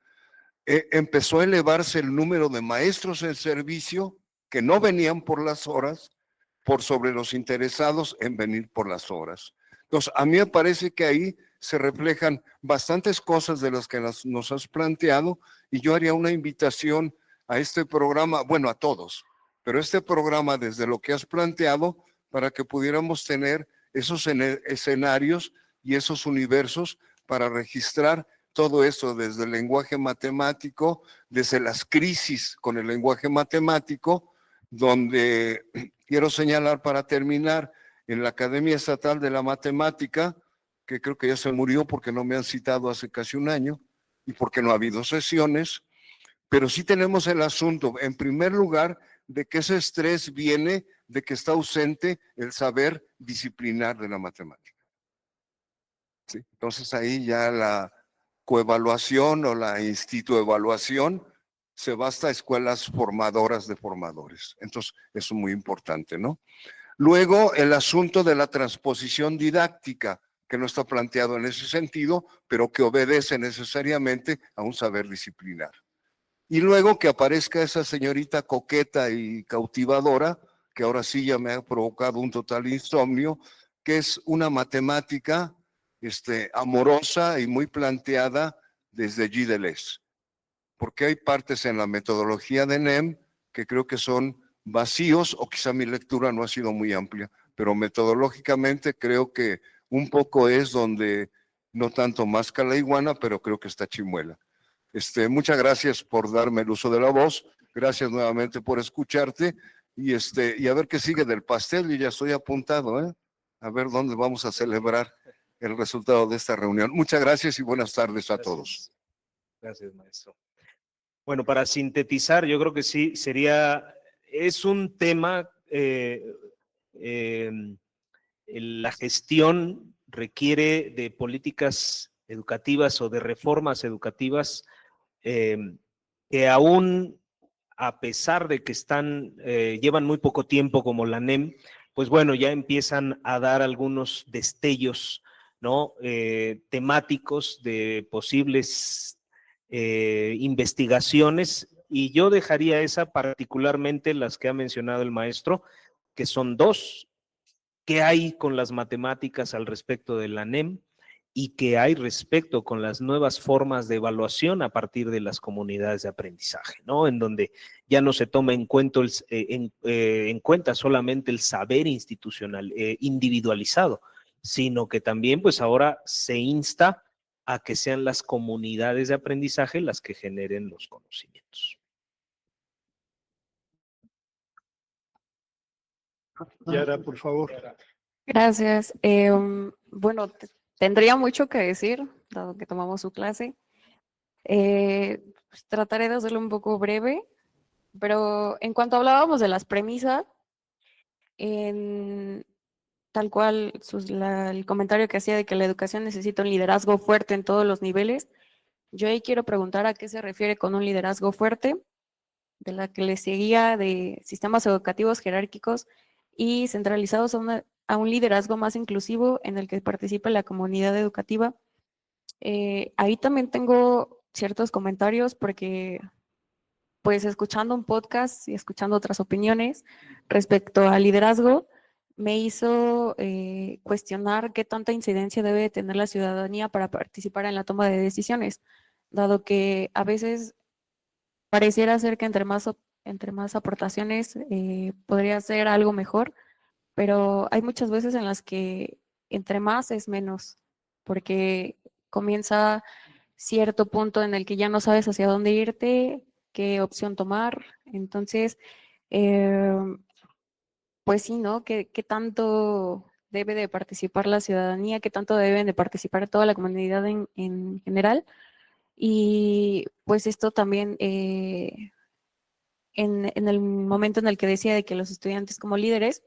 empezó a elevarse el número de maestros en servicio que no venían por las horas, por sobre los interesados en venir por las horas. Entonces, a mí me parece que ahí se reflejan bastantes cosas de las que nos has planteado, y yo haría una invitación a este programa, bueno, a todos, pero este programa, desde lo que has planteado, para que pudiéramos tener esos escenarios y esos universos para registrar todo eso desde el lenguaje matemático, desde las crisis con el lenguaje matemático, donde quiero señalar para terminar, en la Academia Estatal de la Matemática, que creo que ya se murió porque no me han citado hace casi un año y porque no ha habido sesiones, pero sí tenemos el asunto, en primer lugar, de que ese estrés viene de que está ausente el saber disciplinar de la matemática. ¿Sí? Entonces ahí ya la coevaluación o la instituevaluación se va hasta escuelas formadoras de formadores. Entonces, eso es muy importante, ¿no? Luego, el asunto de la transposición didáctica, que no está planteado en ese sentido, pero que obedece necesariamente a un saber disciplinar. Y luego que aparezca esa señorita coqueta y cautivadora, que ahora sí ya me ha provocado un total insomnio, que es una matemática amorosa y muy planteada desde G. Deleuze. Porque hay partes en la metodología de NEM que creo que son vacíos, o quizá mi lectura no ha sido muy amplia, pero metodológicamente creo que un poco es donde no tanto masca la iguana, pero creo que está Chimuela. Muchas gracias por darme el uso de la voz, gracias nuevamente por escucharte, y a ver qué sigue del pastel, y ya estoy apuntado, a ver dónde vamos a celebrar el resultado de esta reunión. Muchas gracias y buenas tardes a todos. Gracias, maestro. Bueno, para sintetizar, yo creo que sí, es un tema, la gestión requiere de políticas educativas o de reformas educativas que aún, a pesar de que llevan muy poco tiempo como la NEM, pues bueno, ya empiezan a dar algunos destellos, ¿no? Temáticos de posibles investigaciones, y yo dejaría esa particularmente las que ha mencionado el maestro, que son dos. ¿Qué hay con las matemáticas al respecto de la NEM? Y qué hay respecto con las nuevas formas de evaluación a partir de las comunidades de aprendizaje, ¿no? En donde ya no se toma en cuenta solamente el saber institucional, individualizado, sino que también pues ahora se insta a que sean las comunidades de aprendizaje las que generen los conocimientos. Yara, por favor. Gracias. Bueno, tendría mucho que decir, dado que tomamos su clase. Pues trataré de hacerlo un poco breve, pero en cuanto hablábamos de las premisas, tal cual el comentario que hacía de que la educación necesita un liderazgo fuerte en todos los niveles, yo ahí quiero preguntar a qué se refiere con un liderazgo fuerte, de la que le seguía de sistemas educativos jerárquicos y centralizados a un liderazgo más inclusivo en el que participe la comunidad educativa. Ahí también tengo ciertos comentarios porque, pues, escuchando un podcast y escuchando otras opiniones respecto al liderazgo, me hizo cuestionar qué tanta incidencia debe tener la ciudadanía para participar en la toma de decisiones, dado que a veces pareciera ser que entre más aportaciones podría ser algo mejor, pero hay muchas veces en las que entre más es menos, porque comienza cierto punto en el que ya no sabes hacia dónde irte, qué opción tomar. Entonces, pues sí, ¿no? ¿Qué tanto debe de participar la ciudadanía? ¿Qué tanto deben de participar toda la comunidad en general? Y pues esto también, en el momento en el que decía de que los estudiantes como líderes,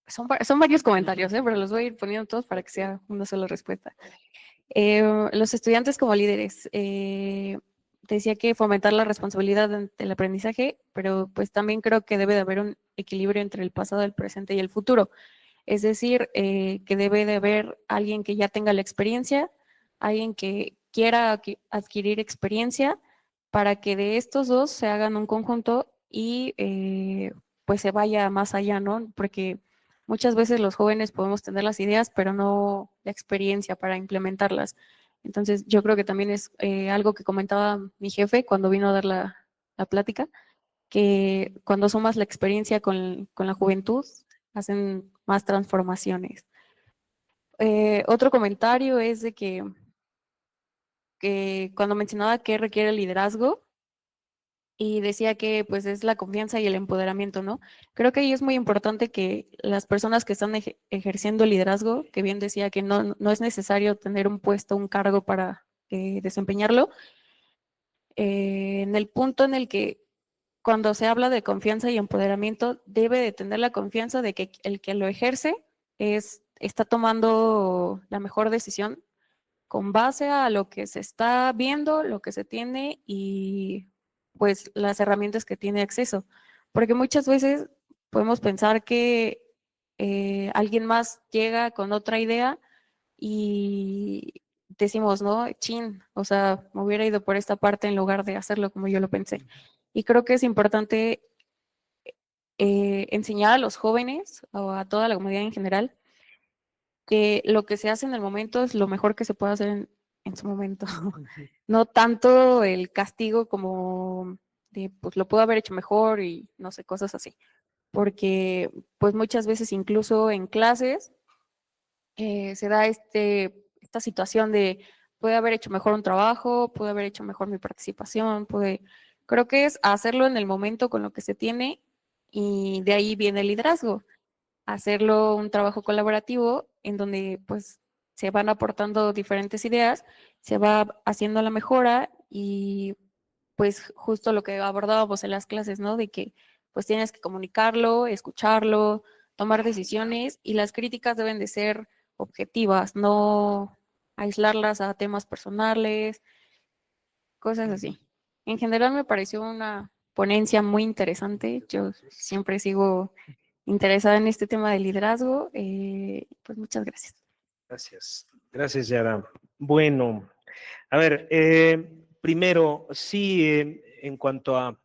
son varios comentarios, pero los voy a ir poniendo todos para que sea una sola respuesta. Los estudiantes como líderes, decía que fomentar la responsabilidad del aprendizaje, pero pues también creo que debe de haber un equilibrio entre el pasado, el presente y el futuro. Es decir, que debe de haber alguien que ya tenga la experiencia, alguien que quiera adquirir experiencia, para que de estos dos se hagan un conjunto y pues se vaya más allá, ¿no? Porque muchas veces los jóvenes podemos tener las ideas, pero no la experiencia para implementarlas. Entonces, yo creo que también es algo que comentaba mi jefe cuando vino a dar la plática, que cuando sumas la experiencia con la juventud, hacen más transformaciones. Otro comentario es de que cuando mencionaba que requiere el liderazgo y decía que pues es la confianza y el empoderamiento, ¿no? Creo que ahí es muy importante que las personas que están ejerciendo liderazgo, que bien decía que no es necesario tener un puesto, un cargo para desempeñarlo, en el punto en el que cuando se habla de confianza y empoderamiento, debe de tener la confianza de que el que lo ejerce está tomando la mejor decisión con base a lo que se está viendo, lo que se tiene y pues las herramientas que tiene acceso. Porque muchas veces podemos pensar que alguien más llega con otra idea y decimos, no, chin, o sea, me hubiera ido por esta parte en lugar de hacerlo como yo lo pensé. Y creo que es importante enseñar a los jóvenes o a toda la comunidad en general que lo que se hace en el momento es lo mejor que se puede hacer en su momento. No tanto el castigo como de, pues lo puedo haber hecho mejor y no sé, cosas así. Porque pues muchas veces incluso en clases se da esta situación de puede haber hecho mejor un trabajo, puede haber hecho mejor mi participación, creo que es hacerlo en el momento con lo que se tiene y de ahí viene el liderazgo, hacerlo un trabajo colaborativo en donde pues se van aportando diferentes ideas, se va haciendo la mejora y pues justo lo que abordábamos en las clases, ¿no? De que pues tienes que comunicarlo, escucharlo, tomar decisiones y las críticas deben de ser objetivas, no aislarlas a temas personales, cosas así. En general me pareció una ponencia muy interesante. Yo siempre sigo interesada en este tema de liderazgo. Pues muchas gracias. Gracias. Gracias, Yara. Bueno, a ver, primero, sí, en cuanto a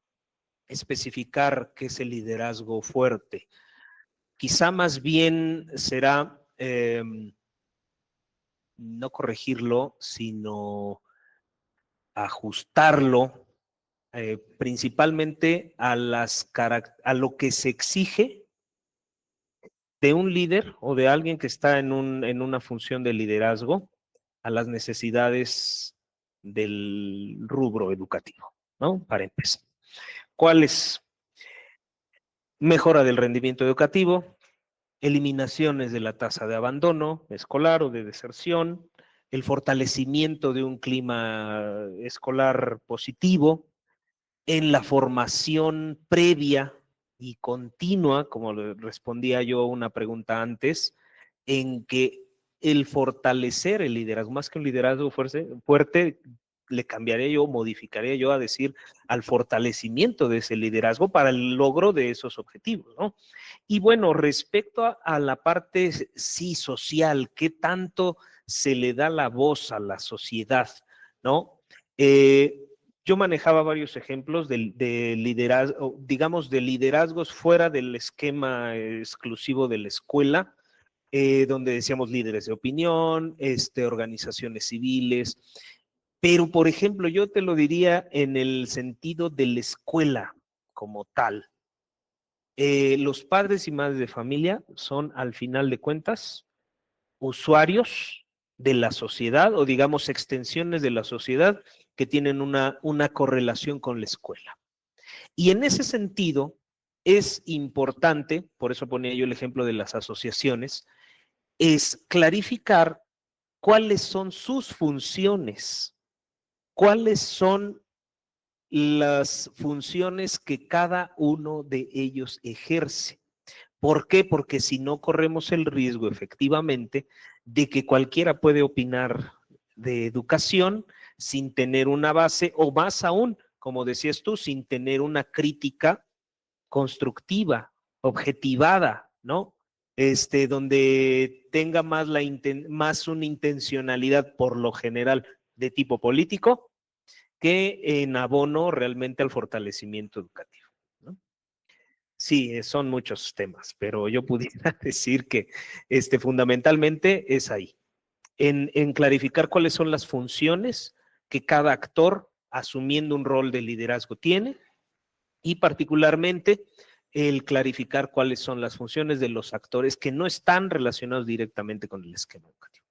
especificar qué es el liderazgo fuerte, quizá más bien será no corregirlo, sino ajustarlo principalmente a lo que se exige de un líder o de alguien que está en una función de liderazgo a las necesidades del rubro educativo, ¿no? Para empezar. ¿Cuáles? Mejora del rendimiento educativo, eliminaciones de la tasa de abandono escolar o de deserción, el fortalecimiento de un clima escolar positivo, en la formación previa y continua, como le respondía yo a una pregunta antes, en que el fortalecer el liderazgo, más que un liderazgo fuerte, le cambiaría yo, modificaría yo a decir al fortalecimiento de ese liderazgo para el logro de esos objetivos, ¿no? Y bueno, respecto a la parte sí social, ¿qué tanto se le da la voz a la sociedad, ¿no? Yo manejaba varios ejemplos de liderazgo, digamos, de liderazgos fuera del esquema exclusivo de la escuela, donde decíamos líderes de opinión, organizaciones civiles, pero por ejemplo, yo te lo diría en el sentido de la escuela como tal. Los padres y madres de familia son, al final de cuentas, usuarios de la sociedad o digamos extensiones de la sociedad que tienen una correlación con la escuela. Y en ese sentido es importante, por eso ponía yo el ejemplo de las asociaciones, es clarificar cuáles son sus funciones, cuáles son las funciones que cada uno de ellos ejerce. ¿Por qué? Porque si no corremos el riesgo efectivamente de que cualquiera puede opinar de educación sin tener una base o más aún, como decías tú, sin tener una crítica constructiva, objetivada, ¿no? Donde tenga más una intencionalidad por lo general de tipo político que en abono realmente al fortalecimiento educativo, ¿no? Sí, son muchos temas, pero yo pudiera decir que fundamentalmente es ahí, en clarificar cuáles son las funciones que cada actor asumiendo un rol de liderazgo tiene y particularmente el clarificar cuáles son las funciones de los actores que no están relacionados directamente con el esquema educativo.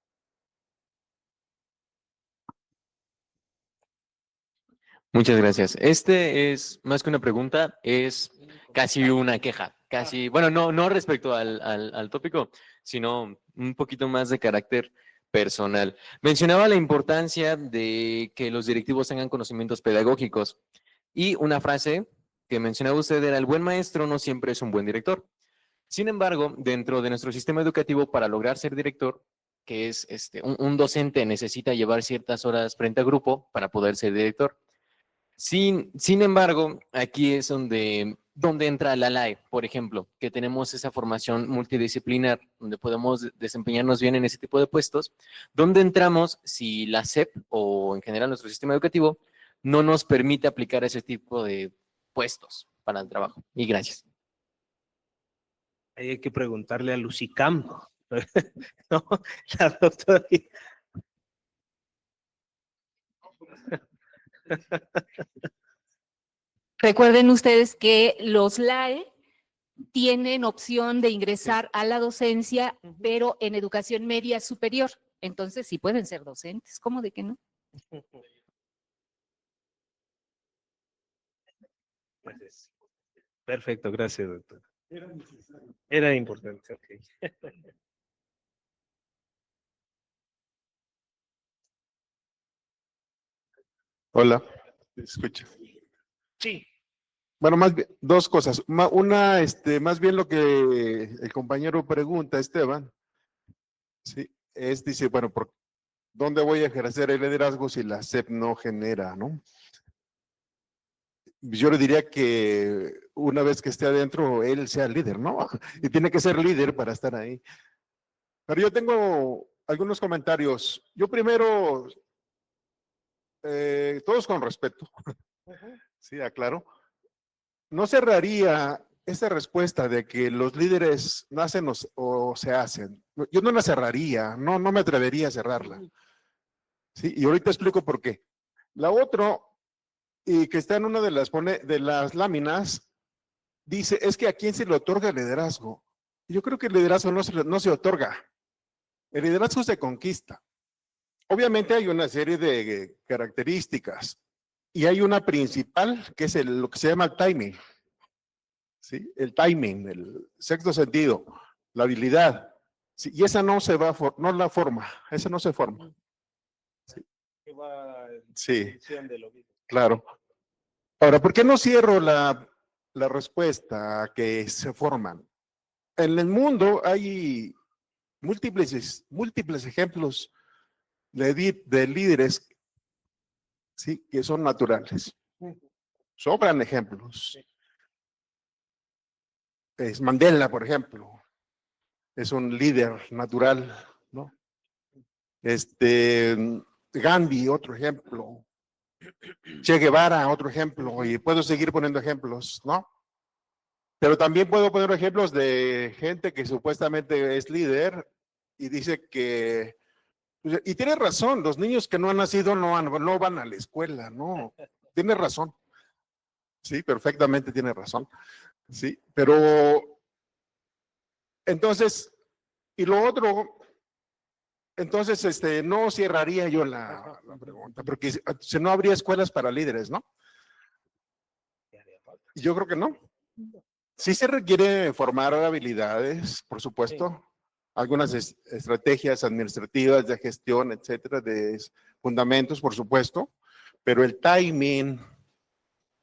Muchas gracias. Este es más que una pregunta, es casi una queja. Casi, bueno, no respecto al tópico, sino un poquito más de carácter personal. Mencionaba la importancia de que los directivos tengan conocimientos pedagógicos y una frase que mencionaba usted era: el buen maestro no siempre es un buen director. Sin embargo, dentro de nuestro sistema educativo, para lograr ser director, que es un docente necesita llevar ciertas horas frente a grupo para poder ser director. Sin embargo, aquí es donde entra la LAE, por ejemplo, que tenemos esa formación multidisciplinar, donde podemos desempeñarnos bien en ese tipo de puestos. ¿Dónde entramos si la SEP o en general nuestro sistema educativo no nos permite aplicar ese tipo de puestos para el trabajo? Y gracias. Ahí hay que preguntarle a Lucicam, ¿no? La doctora. Recuerden ustedes que los LAE tienen opción de ingresar a la docencia, pero en educación media superior. Entonces sí pueden ser docentes. ¿Cómo de que no? Gracias. Perfecto, gracias, doctor. Era importante, ok. Hola, ¿me escucha? Sí. Bueno, más bien, dos cosas. Una, más bien lo que el compañero pregunta, Esteban, sí, dice, bueno, ¿por dónde voy a ejercer el liderazgo si la SEP no genera, no? Yo le diría que una vez que esté adentro, él sea el líder, ¿no? Y tiene que ser líder para estar ahí. Pero yo tengo algunos comentarios. Yo primero, todos con respeto, sí, aclaro. No cerraría esa respuesta de que los líderes nacen o se hacen. Yo no la cerraría, no me atrevería a cerrarla. Sí, y ahorita explico por qué. La otra, y que está en una de las láminas, dice, es que a quién se le otorga el liderazgo. Yo creo que el liderazgo no se otorga. El liderazgo se conquista. Obviamente hay una serie de características y hay una principal que es lo que se llama el timing. ¿Sí? El timing, el sexto sentido, la habilidad. ¿Sí? Y esa no se va, no la forma, esa no se forma. Sí, claro. Ahora, ¿por qué no cierro la respuesta a que se forman? En el mundo hay múltiples ejemplos de líderes, ¿sí? Que son naturales. Sobran ejemplos. Es Mandela, por ejemplo. Es un líder natural, ¿no? Gandhi, otro ejemplo. Che Guevara, otro ejemplo. Y puedo seguir poniendo ejemplos, ¿no? Pero también puedo poner ejemplos de gente que supuestamente es líder y dice que, y tiene razón, los niños que no han nacido no van a la escuela, no, tiene razón. Sí, perfectamente tiene razón. Sí, pero entonces, y lo otro, entonces, no cerraría yo la pregunta, porque si no habría escuelas para líderes, ¿no? Yo creo que no. Sí se requiere formar habilidades, por supuesto, algunas estrategias administrativas de gestión, etcétera, de fundamentos, por supuesto, pero el timing,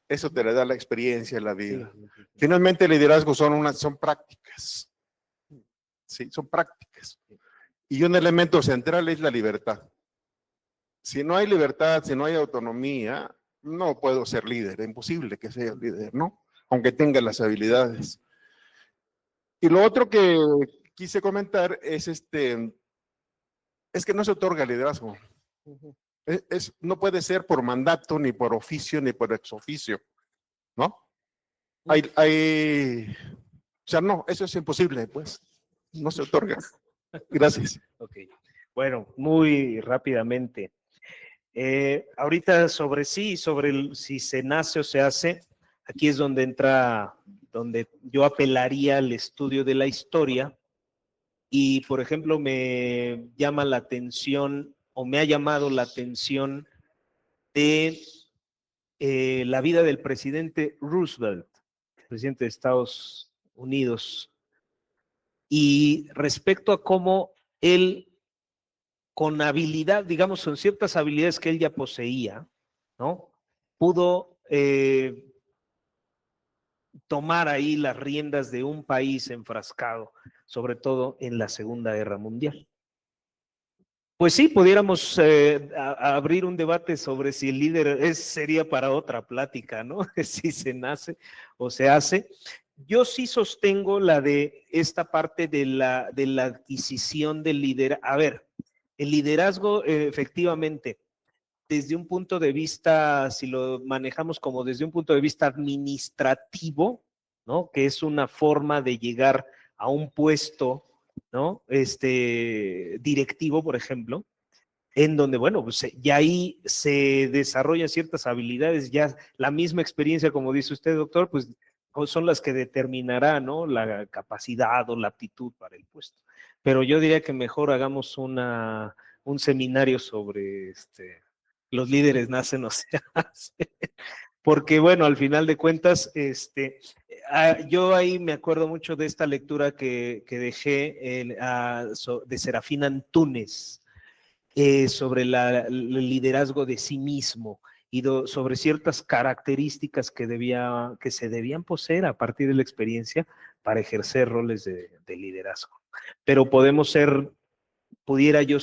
eso te le da la experiencia, la vida. Finalmente, el liderazgo son prácticas. Sí, son prácticas. Y un elemento central es la libertad. Si no hay libertad, si no hay autonomía, no puedo ser líder, es imposible que sea líder, ¿no? Aunque tenga las habilidades. Y lo otro que quise comentar es es que no se otorga liderazgo. No puede ser por mandato, ni por oficio, ni por ex oficio, ¿no? O sea, no, eso es imposible, pues, no se otorga. Gracias. Ok, bueno, muy rápidamente. Ahorita sobre si se nace o se hace, aquí es donde entra donde yo apelaría al estudio de la historia y, por ejemplo, me llama la atención o me ha llamado la atención de la vida del presidente Roosevelt, presidente de Estados Unidos, y respecto a cómo él, con habilidad, digamos, con ciertas habilidades que él ya poseía, ¿no? Pudo tomar ahí las riendas de un país enfrascado, sobre todo en la Segunda Guerra Mundial. Pues sí, pudiéramos abrir un debate sobre si el líder sería para otra plática, ¿no? Si se nace o se hace. Yo sí sostengo la de esta parte de la adquisición del liderazgo. A ver, el liderazgo efectivamente, desde un punto de vista, si lo manejamos como desde un punto de vista administrativo, ¿no? Que es una forma de llegar a un puesto, ¿no? Directivo, por ejemplo, en donde, bueno, pues ya ahí se desarrollan ciertas habilidades, ya la misma experiencia, como dice usted, doctor, pues son las que determinará, ¿no? La capacidad o la aptitud para el puesto. Pero yo diría que mejor hagamos un seminario sobre los líderes nacen o se hacen. Porque, bueno, al final de cuentas, yo ahí me acuerdo mucho de esta lectura que dejé de Serafín Antúnez sobre el liderazgo de sí mismo y sobre ciertas características que se debían poseer a partir de la experiencia para ejercer roles de liderazgo. Pero pudiera yo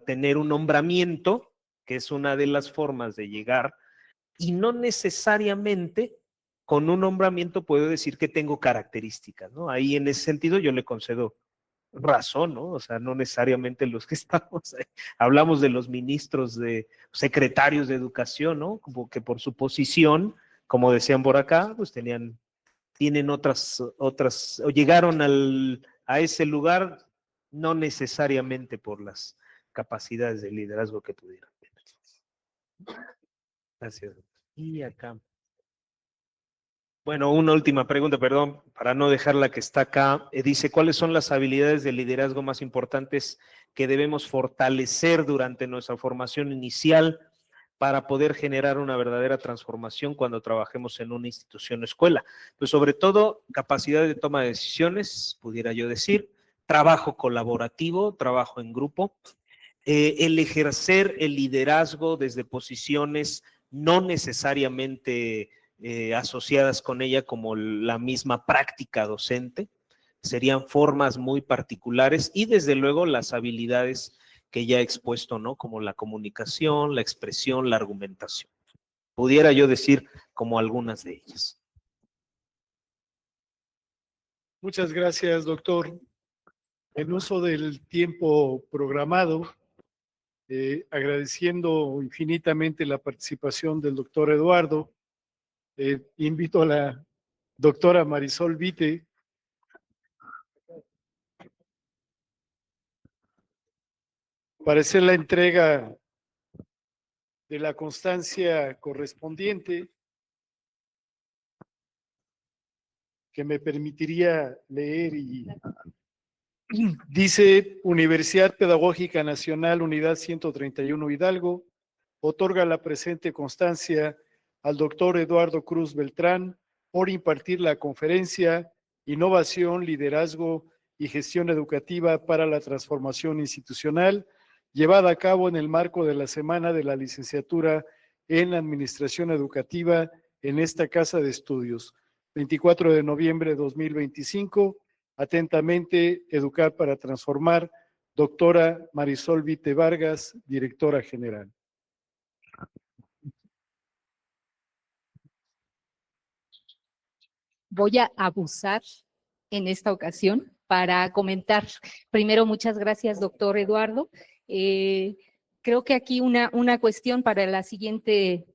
tener un nombramiento, que es una de las formas de llegar, y no necesariamente con un nombramiento puedo decir que tengo características, ¿no? Ahí en ese sentido yo le concedo razón, ¿no? O sea, no necesariamente los que estamos ahí. Hablamos de los ministros, de secretarios de educación, ¿no? Como que por su posición, como decían por acá, pues tienen otras, o llegaron a ese lugar no necesariamente por las capacidades de liderazgo que pudieran tener. Gracias. Y acá. Bueno, una última pregunta, perdón, para no dejar la que está acá. Dice, ¿cuáles son las habilidades de liderazgo más importantes que debemos fortalecer durante nuestra formación inicial para poder generar una verdadera transformación cuando trabajemos en una institución o escuela? Pues sobre todo, capacidad de toma de decisiones, pudiera yo decir, trabajo colaborativo, trabajo en grupo, el ejercer el liderazgo desde posiciones no necesariamente asociadas con ella como la misma práctica docente, serían formas muy particulares y desde luego las habilidades que ya he expuesto, ¿no? Como la comunicación, la expresión, la argumentación. Pudiera yo decir como algunas de ellas. Muchas gracias, doctor. En uso del tiempo programado, agradeciendo infinitamente la participación del doctor Eduardo, invito a la doctora Marisol Vite para hacer la entrega de la constancia correspondiente que me permitiría leer y dice: Universidad Pedagógica Nacional, Unidad 131 Hidalgo, otorga la presente constancia al doctor Eduardo Cruz Beltrán por impartir la conferencia Innovación, Liderazgo y Gestión Educativa para la Transformación Institucional, llevada a cabo en el marco de la Semana de la Licenciatura en Administración Educativa en esta Casa de Estudios, 24 de noviembre de 2025. Atentamente, Educar para Transformar, doctora Marisol Vite Vargas, directora general. Voy a abusar en esta ocasión para comentar. Primero, muchas gracias, doctor Eduardo. Creo que aquí una cuestión para la siguiente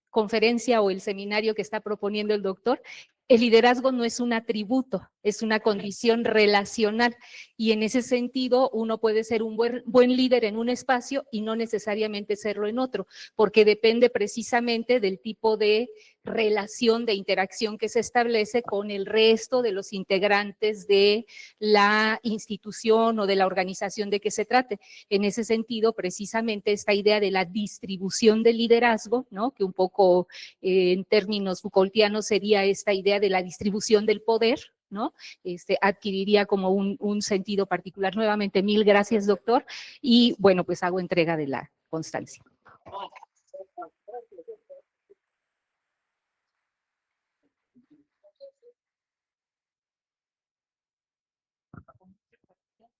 conferencia o el seminario que está proponiendo el doctor: el liderazgo no es un atributo, es una condición relacional y en ese sentido uno puede ser un buen líder en un espacio y no necesariamente serlo en otro, porque depende precisamente del tipo de relación, de interacción que se establece con el resto de los integrantes de la institución o de la organización de que se trate. En ese sentido, precisamente esta idea de la distribución del liderazgo, ¿no? Que un poco en términos Foucaultianos sería esta idea de la distribución del poder, ¿no? Adquiriría como un sentido particular. Nuevamente, mil gracias, doctor. Y bueno, pues hago entrega de la constancia.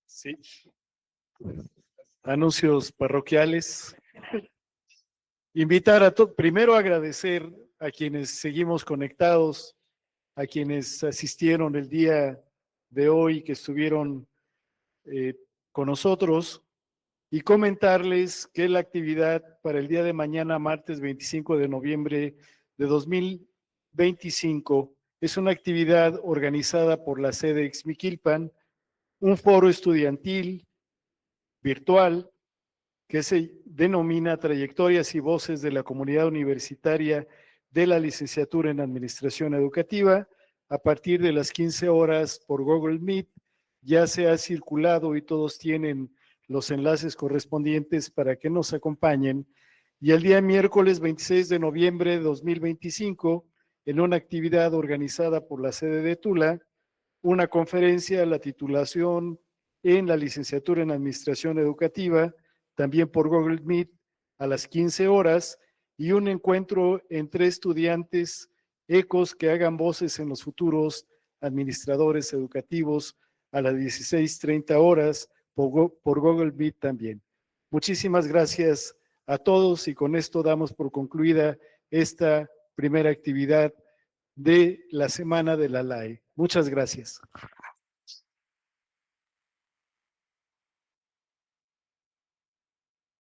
Sí. Anuncios parroquiales. Invitar a todos, primero agradecer a quienes seguimos conectados, a quienes asistieron el día de hoy, que estuvieron con nosotros, y comentarles que la actividad para el día de mañana, martes 25 de noviembre de 2025, es una actividad organizada por la sede Ixmiquilpan, un foro estudiantil virtual que se denomina Trayectorias y Voces de la Comunidad Universitaria de la Licenciatura en Administración Educativa, a partir de las 15 horas por Google Meet. Ya se ha circulado y todos tienen los enlaces correspondientes para que nos acompañen. Y el día miércoles 26 de noviembre de 2025, en una actividad organizada por la sede de Tula, una conferencia, la titulación en la licenciatura en Administración Educativa, también por Google Meet a las 15 horas, y un encuentro entre estudiantes ecos que hagan voces en los futuros administradores educativos a las 16:30 horas por Google Meet también. Muchísimas gracias a todos y con esto damos por concluida esta primera actividad de la Semana de la LAE. Muchas gracias.